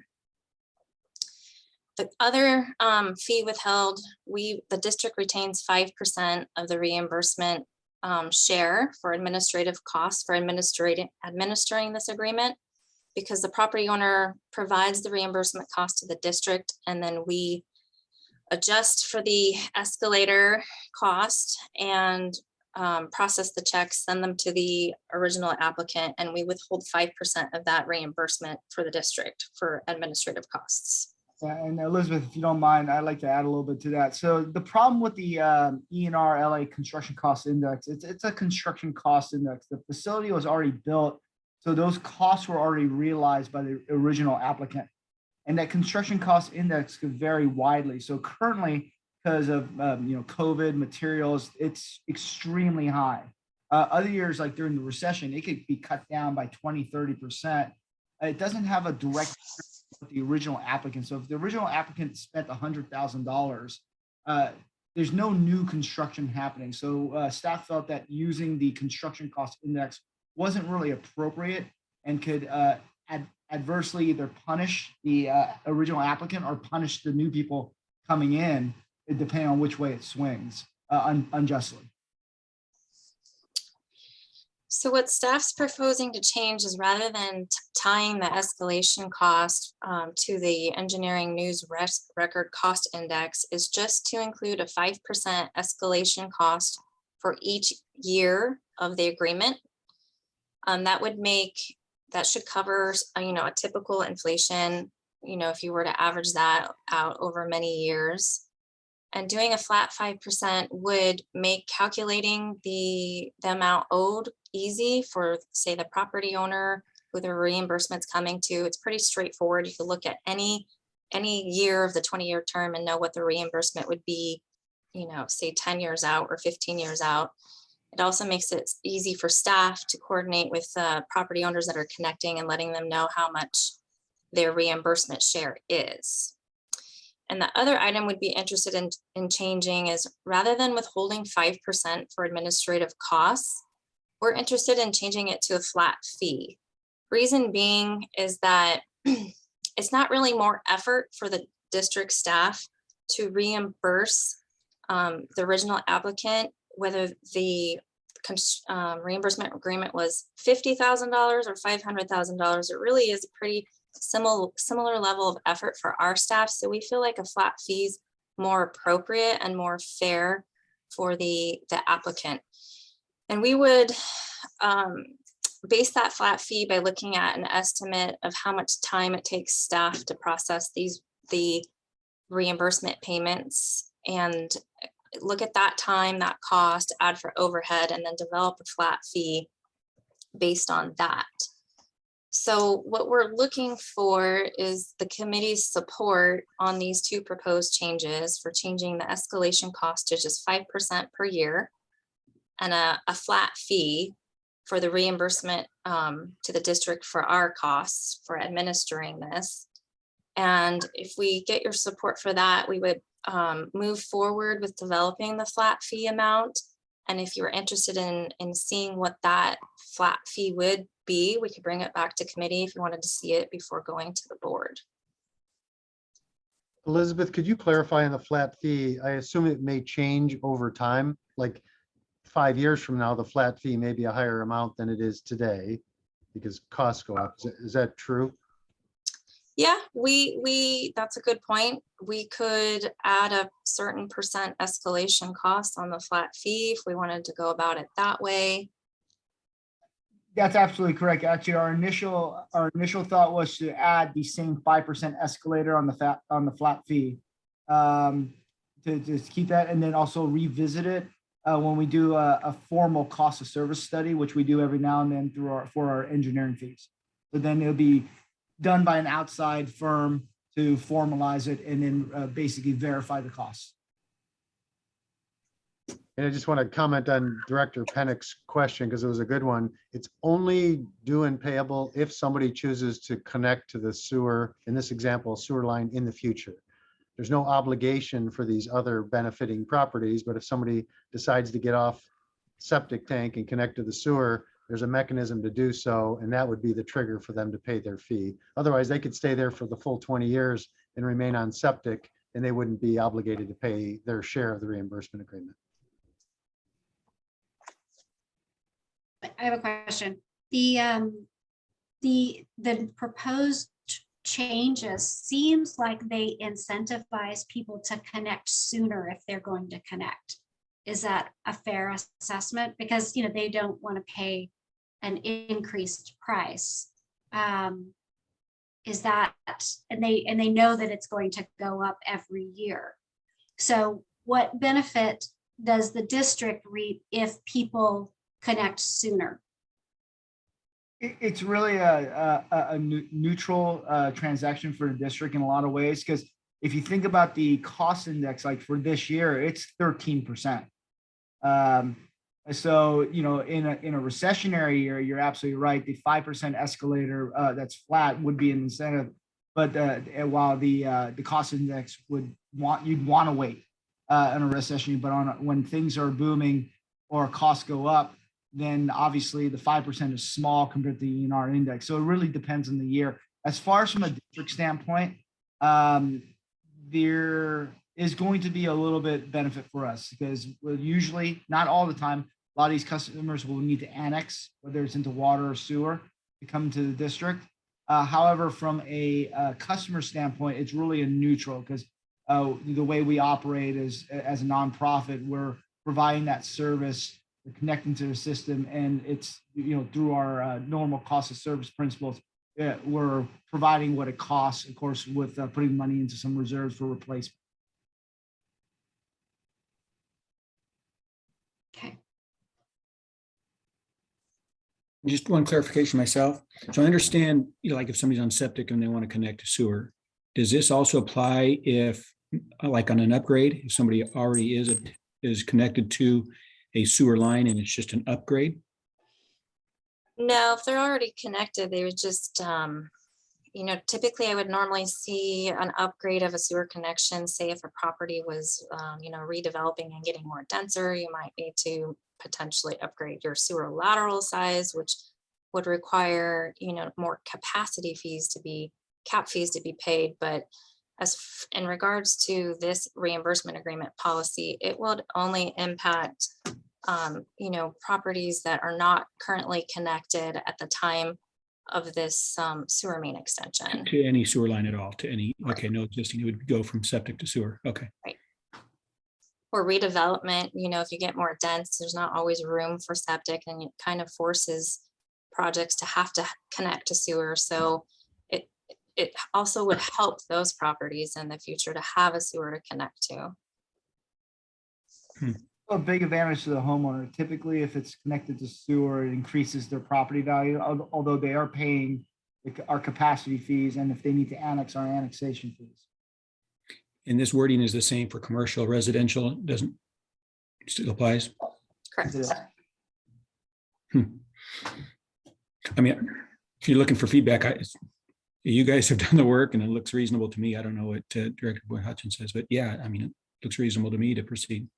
The other fee withheld, the district retains 5% of the reimbursement share for administrative costs for administering this agreement, because the property owner provides the reimbursement cost to the district, and then we adjust for the escalator cost and process the checks, send them to the original applicant, and we withhold 5% of that reimbursement for the district for administrative costs. Yeah, and Elizabeth, if you don't mind, I'd like to add a little bit to that. So the problem with the ENR LA Construction Cost Index, it's a construction cost index. The facility was already built, so those costs were already realized by the original applicant. And that construction cost index could vary widely. So currently, because of COVID materials, it's extremely high. Other years, like during the recession, it could be cut down by 20–30%. It doesn't have a direct with the original applicant. So if the original applicant spent $100,000, there's no new construction happening. So staff felt that using the construction cost index wasn't really appropriate and could adversely either punish the original applicant or punish the new people coming in, depending on which way it swings unjustly. So what staff's proposing to change is, rather than tying the escalation cost to the engineering news record cost index, is just to include a 5% escalation cost for each year of the agreement. That should cover a typical inflation, if you were to average that out over many years. And doing a flat 5% would make calculating the amount owed easy for, say, the property owner who the reimbursement's coming to. It's pretty straightforward. You could look at any year of the 20-year term and know what the reimbursement would be, say 10 years out or 15 years out. It also makes it easy for staff to coordinate with property owners that are connecting and letting them know how much their reimbursement share is. And the other item we'd be interested in changing is, rather than withholding 5% for administrative costs, we're interested in changing it to a flat fee. Reason being is that it's not really more effort for the district staff to reimburse the original applicant, whether the reimbursement agreement was $50,000 or $500,000. It really is a pretty similar level of effort for our staff. So we feel like a flat fee is more appropriate and more fair for the applicant. And we would base that flat fee by looking at an estimate of how much time it takes staff to process the reimbursement payments, and look at that time, that cost, add for overhead, and then develop a flat fee based on that. So what we're looking for is the committee's support on these two proposed changes, for changing the escalation cost to just 5% per year, and a flat fee for the reimbursement to the district for our costs for administering this. And if we get your support for that, we would move forward with developing the flat fee amount. And if you're interested in seeing what that flat fee would be, we could bring it back to committee if you wanted to see it before going to the board. Elizabeth, could you clarify on the flat fee? I assume it may change over time, like 5 years from now, the flat fee may be a higher amount than it is today because costs go up. Is that true? Yeah, that's a good point. We could add a certain percent escalation cost on the flat fee if we wanted to go about it that way. That's absolutely correct. Actually, our initial thought was to add the same 5% escalator on the flat fee. To just keep that and then also revisit it when we do a formal cost of service study, which we do every now and then for our engineering fees. So then it'll be done by an outside firm to formalize it and then basically verify the costs. And I just want to comment on Director Pennick's question because it was a good one. It's only due and payable if somebody chooses to connect to the sewer, in this example, sewer line in the future. There's no obligation for these other benefiting properties, but if somebody decides to get off septic tank and connect to the sewer, there's a mechanism to do so, and that would be the trigger for them to pay their fee. Otherwise, they could stay there for the full 20 years and remain on septic, and they wouldn't be obligated to pay their share of the reimbursement agreement. I have a question. The proposed changes seems like they incentivize people to connect sooner if they're going to connect. Is that a fair assessment? Because they don't want to pay an increased price. Is that, and they know that it's going to go up every year. So what benefit does the district reap if people connect sooner? It's really a neutral transaction for the district in a lot of ways, because if you think about the cost index, like for this year, it's 13%. So, in a recessionary year, you're absolutely right. The 5% escalator that's flat would be an incentive, but while the cost index you'd want to wait in a recession, but when things are booming or costs go up, then obviously the 5% is small compared to the ENR index. So it really depends on the year. As far as from a district standpoint, there is going to be a little bit benefit for us because usually, not all the time, a lot of these customers will need to annex, whether it's into water or sewer, to come to the district. However, from a customer standpoint, it's really a neutral because the way we operate is as a nonprofit, we're providing that service, connecting to the system, and it's through our normal cost of service principles, we're providing what it costs, of course, with putting money into some reserves for replacement. Okay. Just one clarification myself. So I understand, like if somebody's on septic and they want to connect to sewer, does this also apply if, like on an upgrade, if somebody already is connected to a sewer line and it's just an upgrade? No, if they're already connected, they would just, typically I would normally see an upgrade of a sewer connection. Say if a property was, redeveloping and getting more denser, you might need to potentially upgrade your sewer lateral size, which would require, more capacity fees cap fees to be paid. But in regards to this reimbursement agreement policy, it would only impact properties that are not currently connected at the time of this sewer main extension. To any sewer line at all, to any, okay, no existing, it would go from septic to sewer, okay. Right. Or redevelopment, if you get more dense, there's not always room for septic, and it kind of forces projects to have to connect to sewer. So it also would help those properties in the future to have a sewer to connect to. A big advantage to the homeowner. Typically, if it's connected to sewer, it increases their property value, although they are paying our capacity fees, and if they need to annex, our annexation fees. And this wording is the same for commercial, residential, doesn't, still applies? Correct. I mean, if you're looking for feedback, you guys have done the work and it looks reasonable to me. I don't know what Director Boyd Hutchins says, but yeah, I mean, it looks reasonable to me to proceed.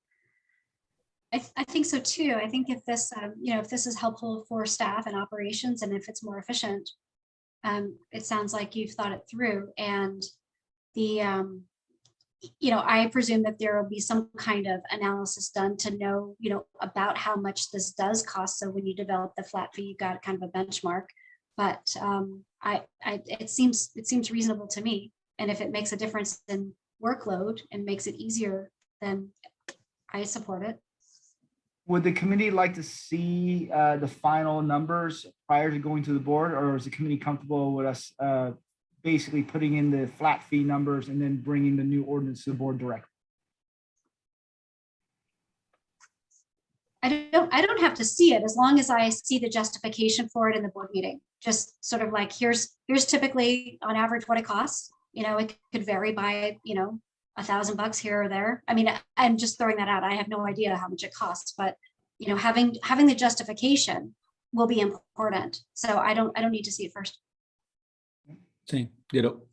I think so too. I think if this, if this is helpful for staff and operations, and if it's more efficient, it sounds like you've thought it through. And the, I presume that there will be some kind of analysis done to know, about how much this does cost. So when you develop the flat fee, you got kind of a benchmark. But it seems reasonable to me. And if it makes a difference in workload and makes it easier, then I support it. Would the committee like to see the final numbers prior to going to the board, or is the committee comfortable with us basically putting in the flat fee numbers and then bringing the new ordinance to the board directly? I don't have to see it as long as I see the justification for it in the board meeting. Just sort of like, here's typically on average what it costs. You know, it could vary by, you know, $1,000 here or there. I mean, I'm just throwing that out. I have no idea how much it costs, but you know, having the justification will be important. So I don't need to see it first. Same, ditto.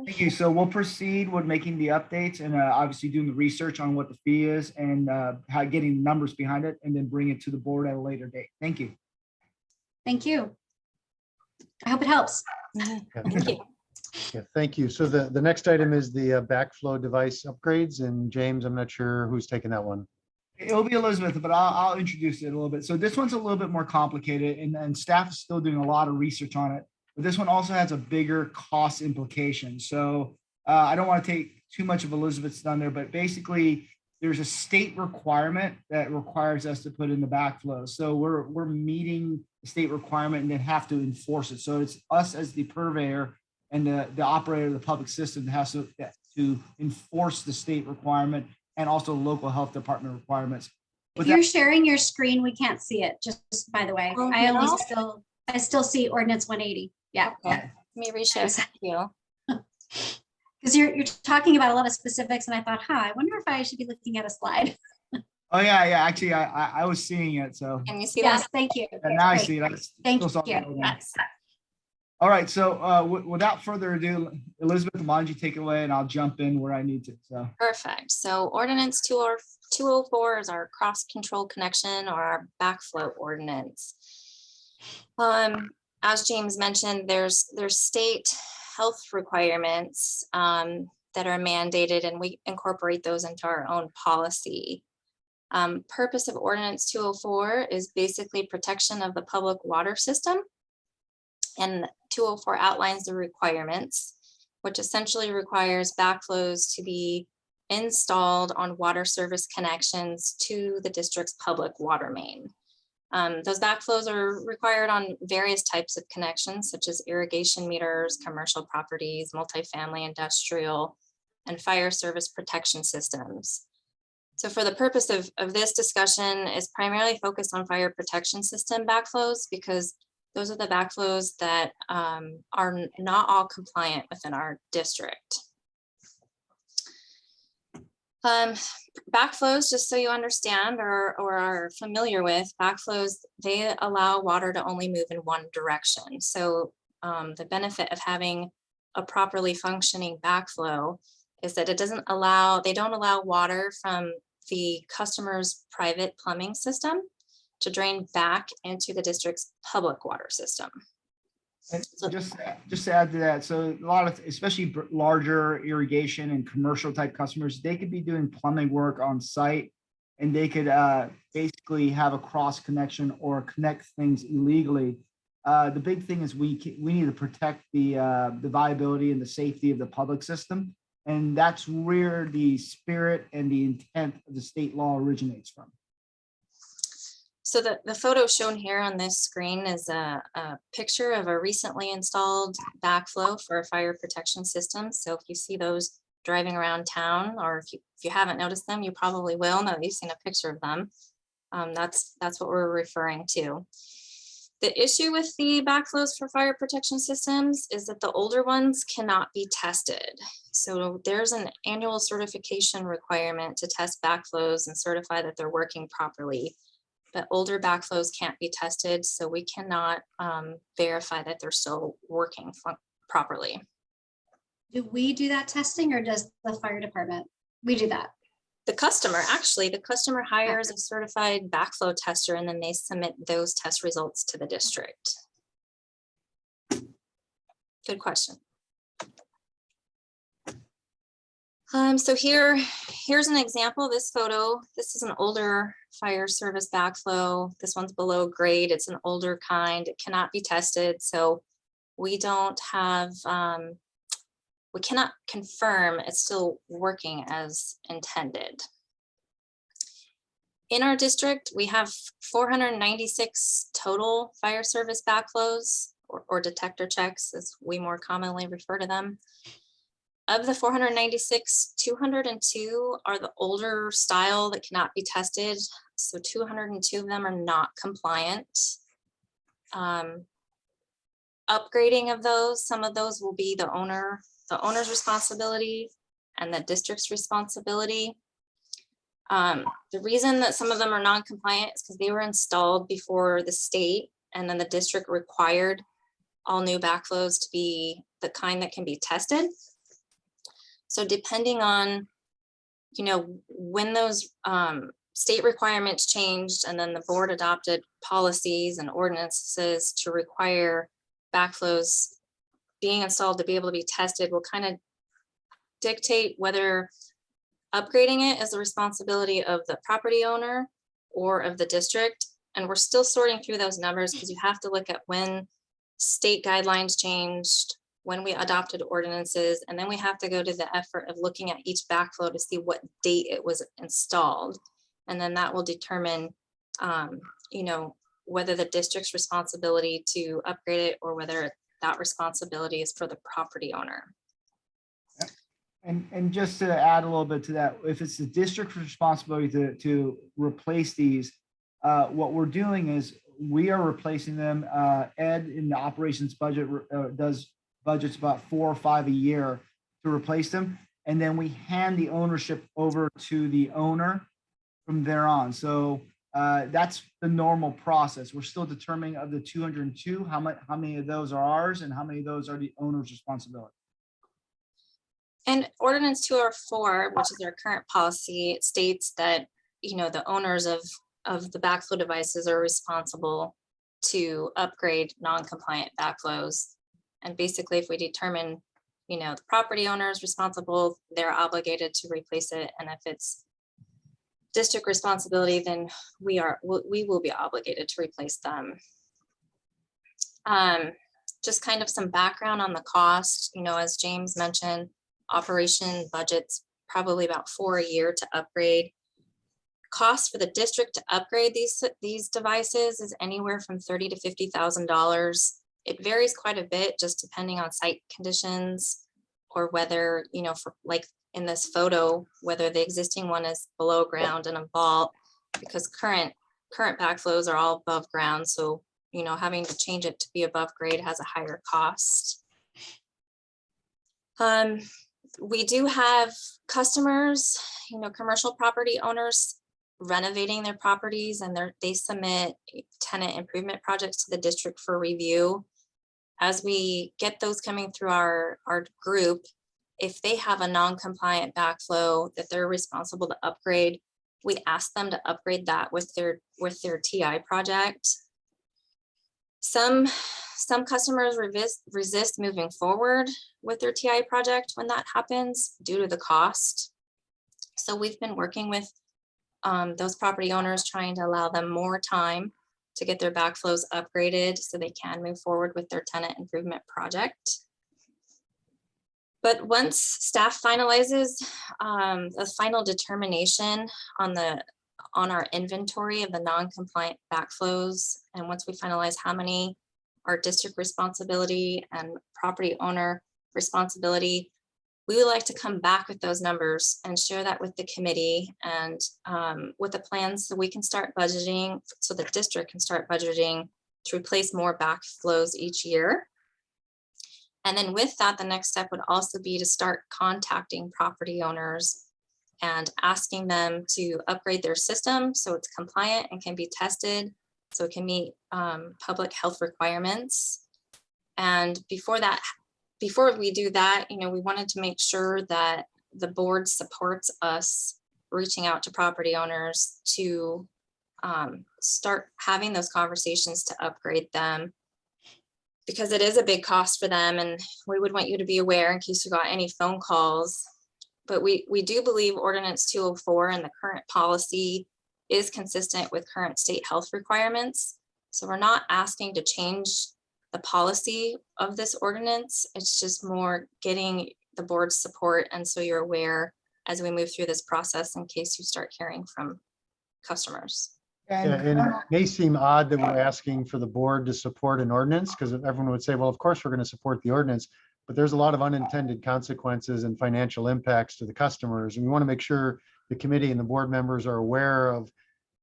Thank you. So we'll proceed with making the updates and obviously doing the research on what the fee is and how getting the numbers behind it, and then bring it to the board at a later date. Thank you. Thank you. I hope it helps. Thank you. Yeah, thank you. So the next item is the backflow device upgrades. And James, I'm not sure who's taking that one. It'll be Elizabeth, but I'll introduce it a little bit. So this one's a little bit more complicated, and staff is still doing a lot of research on it. But this one also has a bigger cost implication. So I don't want to take too much of Elizabeth's thunder, but basically there's a state requirement that requires us to put in the backflow. So we're meeting the state requirement and then have to enforce it. So it's us as the purveyor and the operator of the public system that has to enforce the state requirement and also local health department requirements. If you're sharing your screen, we can't see it, just by the way. Oh, I still see ordinance 180. Yeah. Okay. Let me reshare. Thank you. Because you're talking about a lot of specifics, and I thought, I wonder if I should be looking at a slide. Oh yeah. Actually, I was seeing it. So Can you see Yes, that? thank you. and now I Great. see it. Thank you. Yes. All right. So without further ado, Elizabeth, why don't you take it away and I'll jump in where I need to. So Perfect. So ordinance 204 is our cross control connection, or our backflow ordinance. As James mentioned, there's state health requirements that are mandated, and we incorporate those into our own policy. Purpose of ordinance 204 is basically protection of the public water system. And 204 outlines the requirements, which essentially requires backflows to be installed on water service connections to the district's public water main. Those backflows are required on various types of connections, such as irrigation meters, commercial properties, multifamily, industrial, and fire service protection systems. So for the purpose of this discussion is primarily focused on fire protection system backflows, because those are the backflows that are not all compliant within our district. Backflows, just so you understand or are familiar with, backflows, they allow water to only move in one direction. So the benefit of having a properly functioning backflow is that they don't allow water from the customer's private plumbing system to drain back into the district's public water system. and just to add to that, so a lot of, especially larger irrigation and commercial type customers, they could be doing plumbing work on site, and they could basically have a cross connection or connect things illegally. The big thing is we need to protect the viability and the safety of the public system, and that's where the spirit and the intent of the state law originates from. So the photo shown here on this screen is a picture of a recently installed backflow for a fire protection system. So if you see those driving around town, or if you haven't noticed them, you probably will now that you've seen a picture of them. That's what we're referring to. The issue with the backflows for fire protection systems is that the older ones cannot be tested. So there's an annual certification requirement to test backflows and certify that they're working properly. But older backflows can't be tested, so we cannot verify that they're still working properly. Do we do that testing, or does the fire department? We do that. The customer hires a certified backflow tester, and then they submit those test results to the district. Good question. So here's an example. This photo, this is an older fire service backflow. This one's below grade. It's an older kind. It cannot be tested. So we don't have, we cannot confirm it's still working as intended. In our district, we have 496 total fire service backflows or detector checks, as we more commonly refer to them. Of the 496, 202 are the older style that cannot be tested. So 202 of them are not compliant. Upgrading of those, some of those will be the owner's responsibility and the district's responsibility. The reason that some of them are non-compliant is because they were installed before the state, and then the district required all new backflows to be the kind that can be tested. So depending on, when those state requirements changed, and then the board adopted policies and ordinances to require backflows being installed to be able to be tested, will kind of dictate whether upgrading it is the responsibility of the property owner or of the district. And we're still sorting through those numbers because you have to look at when state guidelines changed, when we adopted ordinances, and then we have to go to the effort of looking at each backflow to see what date it was installed. And then that will determine, whether the district's responsibility to upgrade it or whether that responsibility is for the property owner. And just to add a little bit to that, if it's the district's responsibility to replace these, what we're doing is we are replacing them. Ed in the operations budget does budgets about 4 or 5 a year to replace them. And then we hand the ownership over to the owner from there on. So that's the normal process. We're still determining of the 202, how many of those are ours and how many of those are the owner's responsibility. And ordinance 204, which is our current policy, it states that, the owners of the backflow devices are responsible to upgrade non-compliant backflows. And basically, if we determine, the property owner is responsible, they're obligated to replace it. And if it's district responsibility, then we will be obligated to replace them. Just kind of some background on the cost, as James mentioned, operation budget's probably about 4 a year to upgrade. Cost for the district to upgrade these devices is anywhere from $30,000 to $50,000. It varies quite a bit just depending on site conditions, or whether, for like in this photo, whether the existing one is below ground in a vault, because current backflows are all above ground. So, having to change it to be above grade has a higher cost. We do have customers, commercial property owners renovating their properties, and they submit tenant improvement projects to the district for review. As we get those coming through our group, if they have a non-compliant backflow that they're responsible to upgrade, we ask them to upgrade that with their TI project. Some customers resist moving forward with their TI project when that happens due to the cost. So we've been working with those property owners, trying to allow them more time to get their backflows upgraded so they can move forward with their tenant improvement project. But once staff finalizes the final determination on our inventory of the non-compliant backflows, and once we finalize how many are district responsibility and property owner responsibility, we would like to come back with those numbers and share that with the committee and with the plans so we can start budgeting, so the district can start budgeting to replace more backflows each year. And then with that, the next step would also be to start contacting property owners and asking them to upgrade their system so it's compliant and can be tested, so it can meet public health requirements. And before we do that, we wanted to make sure that the board supports us reaching out to property owners to start having those conversations to upgrade them, because it is a big cost for them. And we would want you to be aware in case you got any phone calls. But we do believe Ordinance 204 and the current policy is consistent with current state health requirements. So we're not asking to change the policy of this ordinance. It's just more getting the board's support. And so you're aware as we move through this process in case you start hearing from customers. And it may seem odd that we're asking for the board to support an ordinance, because everyone would say, well, of course, we're going to support the ordinance, but there's a lot of unintended consequences and financial impacts to the customers. And we want to make sure the committee and the board members are aware of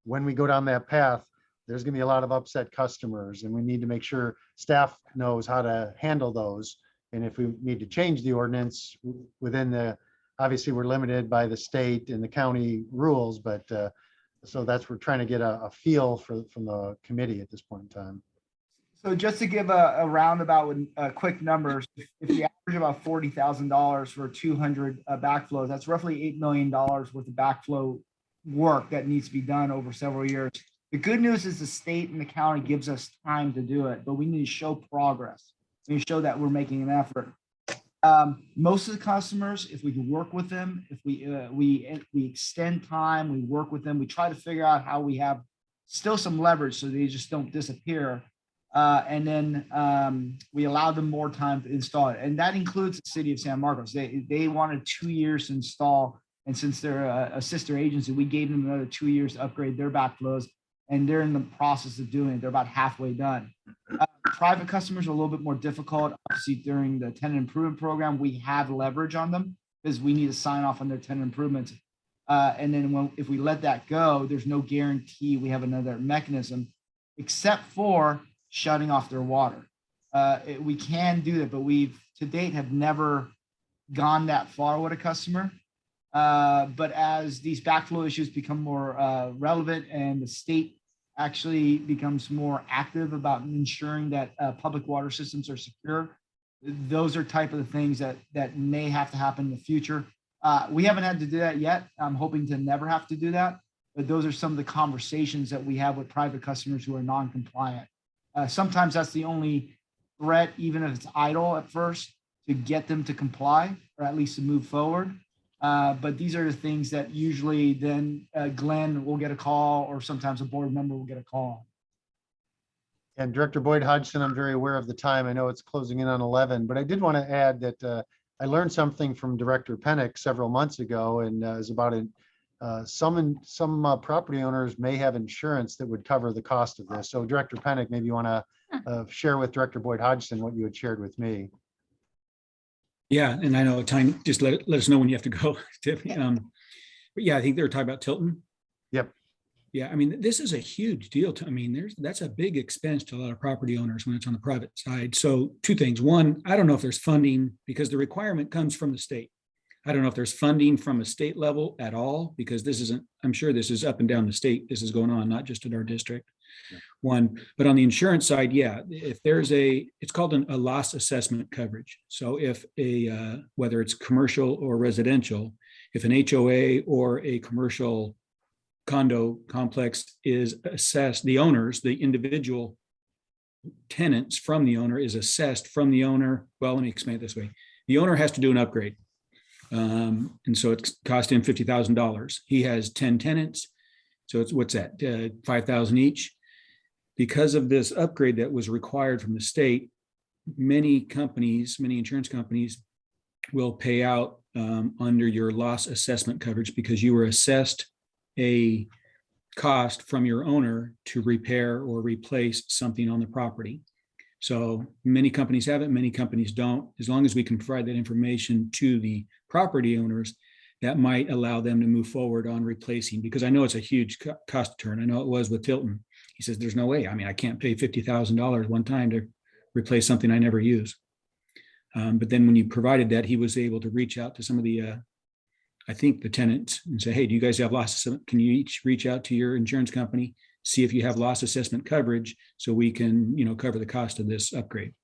when we go down that path, there's going to be a lot of upset customers, and we need to make sure staff knows how to handle those. And if we need to change the ordinance within the, obviously, we're limited by the state and the county rules, but so that's, we're trying to get a feel from the committee at this point in time. So just to give a roundabout with quick numbers, if you average about $40,000 for 200 backflows, that's roughly $8 million worth of backflow work that needs to be done over several years. The good news is the state and the county gives us time to do it, but we need to show progress. We need to show that we're making an effort. Most of the customers, if we can work with them, if we extend time, we work with them, we try to figure out how we have still some leverage so they just don't disappear. And then we allow them more time to install it. And that includes the city of San Marcos. They wanted 2 years to install. And since they're a sister agency, we gave them another 2 years to upgrade their backflows. And they're in the process of doing it. They're about halfway done. Private customers are a little bit more difficult. Obviously, during the tenant improvement program, we have leverage on them because we need to sign off on their tenant improvements. And then if we let that go, there's no guarantee we have another mechanism except for shutting off their water. We can do that, but we've to date have never gone that far with a customer. But as these backflow issues become more relevant and the state actually becomes more active about ensuring that public water systems are secure, those are type of the things that may have to happen in the future. We haven't had to do that yet. I'm hoping to never have to do that. But those are some of the conversations that we have with private customers who are non-compliant. Sometimes that's the only threat, even if it's idle at first, to get them to comply or at least to move forward. But these are the things that usually then Glenn will get a call, or sometimes a board member will get a call. And Director Boyd Hodgson, I'm very aware of the time. I know it's closing in on 11, but I did want to add that I learned something from Director Pennick several months ago, and is about it. Some property owners may have insurance that would cover the cost of this. So Director Pennick, maybe you want to share with Director Boyd Hodgson what you had shared with me. Yeah, and I know time, just let us know when you have to go, Tiffany. But yeah, I think they were talking about Tilton. Yep. Yeah, I mean, this is a huge deal. That's a big expense to a lot of property owners when it's on the private side. So two things. One, I don't know if there's funding because the requirement comes from the state. I don't know if there's funding from a state level at all, because this isn't, I'm sure this is up and down the state. This is going on, not just at our district. Yeah. One, but on the insurance side, yeah, if there's it's called a loss assessment coverage. So if whether it's commercial or residential, if an HOA or a commercial condo complex is assessed, the owners, the individual tenants from the owner is assessed from the owner. Well, let me explain it this way. The owner has to do an upgrade. And so it's cost him $50,000. He has 10 tenants. So it's, what's that? $5,000 each. Because of this upgrade that was required from the state, many insurance companies will pay out under your loss assessment coverage because you were assessed a cost from your owner to repair or replace something on the property. So many companies have it, many companies don't. As long as we can provide that information to the property owners, that might allow them to move forward on replacing, because I know it's a huge cost turn. I know it was with Tilton. He says, there's no way. I mean, I can't pay $50,000 one time to replace something I never use. But then when you provided that, he was able to reach out to some of the, I think the tenants and say, hey, do you guys have loss assessment? Can you each reach out to your insurance company, see if you have loss assessment coverage so we can, cover the cost of this upgrade.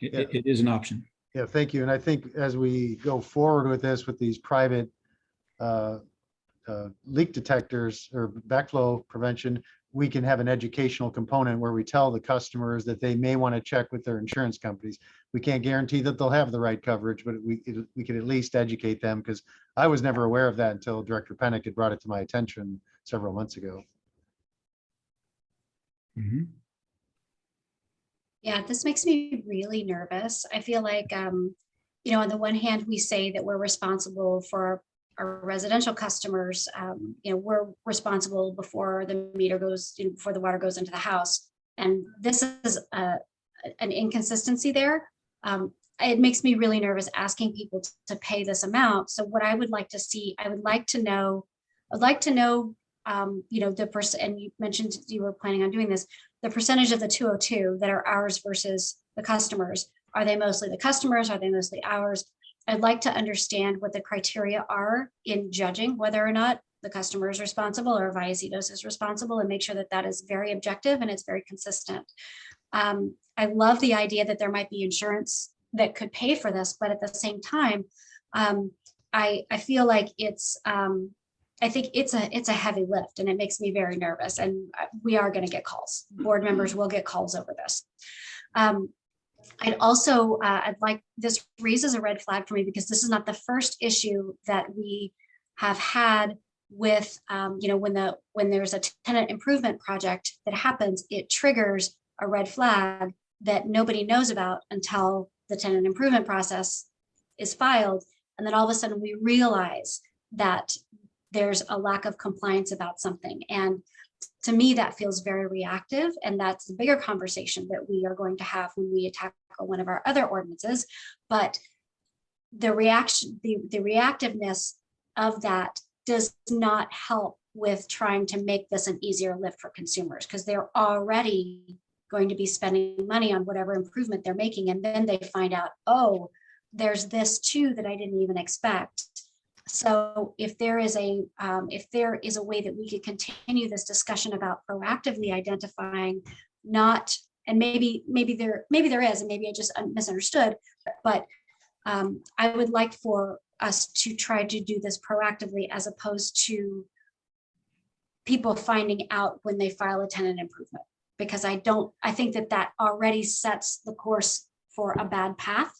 It is an option. Yeah, thank you. And I think as we go forward with this, with these private leak detectors or backflow prevention, we can have an educational component where we tell the customers that they may want to check with their insurance companies. We can't guarantee that they'll have the right coverage, but we can at least educate them, because I was never aware of that until Director Pennick had brought it to my attention several months ago. Mm-hmm. Yeah, this makes me really nervous. I feel like, on the one hand, we say that we're responsible for our residential customers, we're responsible before the meter goes, before the water goes into the house. And this is an inconsistency there. It makes me really nervous asking people to pay this amount. So what I would like to see, I'd like to know, the person, and you mentioned you were planning on doing this, the percentage of the 202 that are ours versus the customers. Are they mostly the customers? Are they mostly ours? I'd like to understand what the criteria are in judging whether or not the customer is responsible or Vallecitos is responsible, and make sure that that is very objective and it's very consistent. I love the idea that there might be insurance that could pay for this, but at the same time, I feel like I think it's a heavy lift, and it makes me very nervous. And we are going to get calls. Board members will get calls over this. I'd like, this raises a red flag for me, because this is not the first issue that we have had with, when there's a tenant improvement project that happens, it triggers a red flag that nobody knows about until the tenant improvement process is filed. And then all of a sudden we realize that there's a lack of compliance about something. And to me, that feels very reactive. And that's the bigger conversation that we are going to have when we tackle one of our other ordinances. But the reactiveness of that does not help with trying to make this an easier lift for consumers, because they're already going to be spending money on whatever improvement they're making. And then they find out, oh, there's this too that I didn't even expect. So if there is a way that we could continue this discussion about proactively identifying, and maybe there is, and maybe I just misunderstood, but I would like for us to try to do this proactively, as opposed to people finding out when they file a tenant improvement, because I think that already sets the course for a bad path,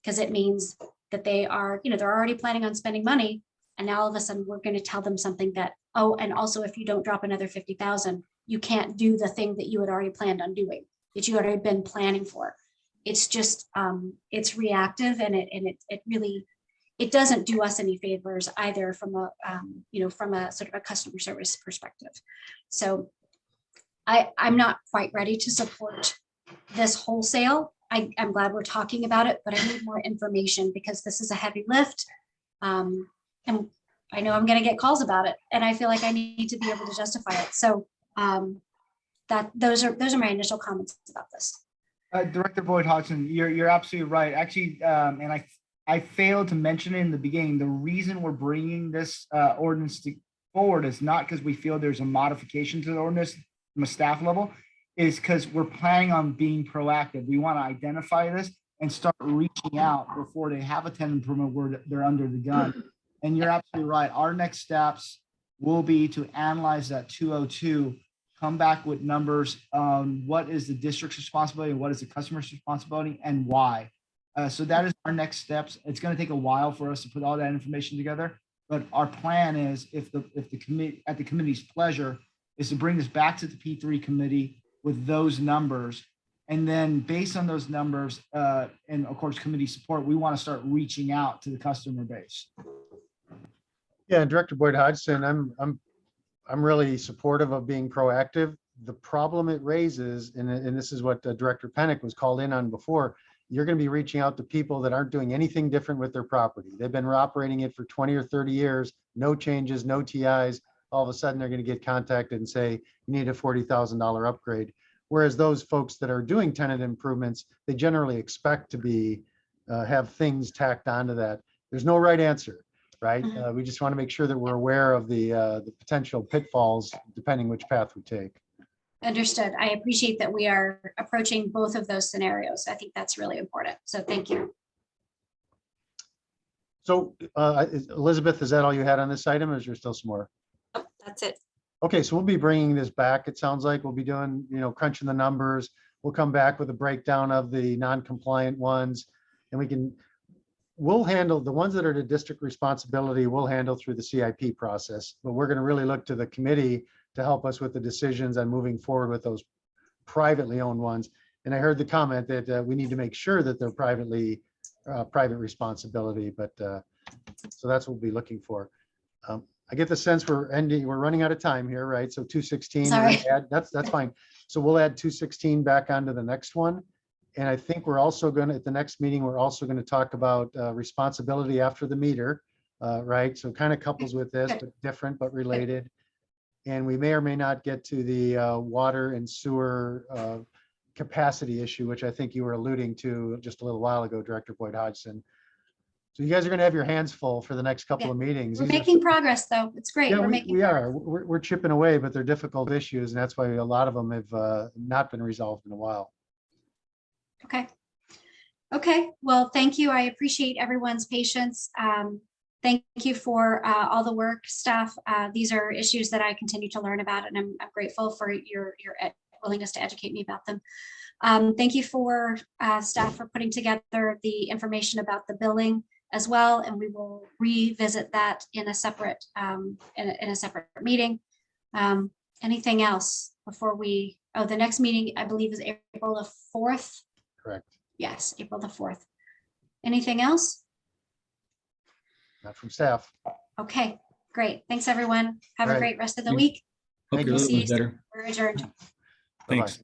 because it means that they are, they're already planning on spending money. And now all of a sudden we're going to tell them something that, oh, and also if you don't drop another 50,000, you can't do the thing that you had already planned on doing, that you had already been planning for. It's just, it's reactive, and it really, it doesn't do us any favors either from a sort of a customer service perspective. So I'm not quite ready to support this wholesale. I'm glad we're talking about it, but I need more information, because this is a heavy lift. And I know I'm going to get calls about it, and I feel like I need to be able to justify it. So those are my initial comments about this. Director Boyd Hodgson, you're absolutely right. Actually, and I failed to mention it in the beginning. The reason we're bringing this ordinance forward is not because we feel there's a modification to the ordinance from a staff level, is because we're planning on being proactive. We want to identify this and start reaching out before they have a tenant improvement where they're under the gun. And you're absolutely right. Our next steps will be to analyze that 202, come back with numbers on what is the district's responsibility and what is the customer's responsibility and why. So that is our next steps. It's going to take a while for us to put all that information together. But our plan is, if the committee, at the committee's pleasure, is to bring this back to the P3 committee with those numbers. And then based on those numbers, and of course, committee support, we want to start reaching out to the customer base. Yeah, and Director Boyd Hodgson, I'm really supportive of being proactive. The problem it raises, and this is what Director Pennick was called in on before, you're going to be reaching out to people that aren't doing anything different with their property. They've been operating it for 20 or 30 years, no changes, no TIs. All of a sudden, they're going to get contacted and say, you need a $40,000 upgrade. Whereas those folks that are doing tenant improvements, they generally expect to be have things tacked onto that. There's no right answer, right? We just want to make sure that we're aware of the potential pitfalls depending which path we take. Understood. I appreciate that we are approaching both of those scenarios. I think that's really important. So thank you. So Elizabeth, is that all you had on this item, or is there still some more? Oh, that's it. Okay, so we'll be bringing this back. It sounds like we'll be doing, crunching the numbers. We'll come back with a breakdown of the non-compliant ones, and we'll handle the ones that are the district responsibility. We'll handle through the CIP process, but we're going to really look to the committee to help us with the decisions on moving forward with those privately owned ones. And I heard the comment that we need to make sure that they're private responsibility, but So that's what we'll be looking for. I get the sense we're running out of time here, right? So 216, Sorry. that's fine. So we'll add 216 back onto the next one. And I think we're also going to, at the next meeting, we're also going to talk about responsibility after the meter, right? So kind of couples with this, but different, but related. And we may or may not get to the water and sewer capacity issue, which I think you were alluding to just a little while ago, Director Boyd Hodgson. So you guys are going to have your hands full for the next couple of meetings. We're These are making progress, though. It's great. Yeah, We're we making we progress. are. We're chipping away, but they're difficult issues, and that's why a lot of them have not been resolved in a while. Okay. Okay, well, thank you. I appreciate everyone's patience. Thank you for all the work, staff. These are issues that I continue to learn about, and I'm grateful for your willingness to educate me about them. Thank you for staff for putting together the information about the billing as well, and we will revisit that in a separate in a separate meeting. Anything else before we? Oh, the next meeting I believe is April the 4th. Correct. Yes, April the 4th. Anything else? Not from staff. Okay, great. Thanks, everyone. Have All a right. great rest of the Thanks. week. Hope Thank your We'll little see one's you. better. We're adjourned. Bye-bye. Thanks.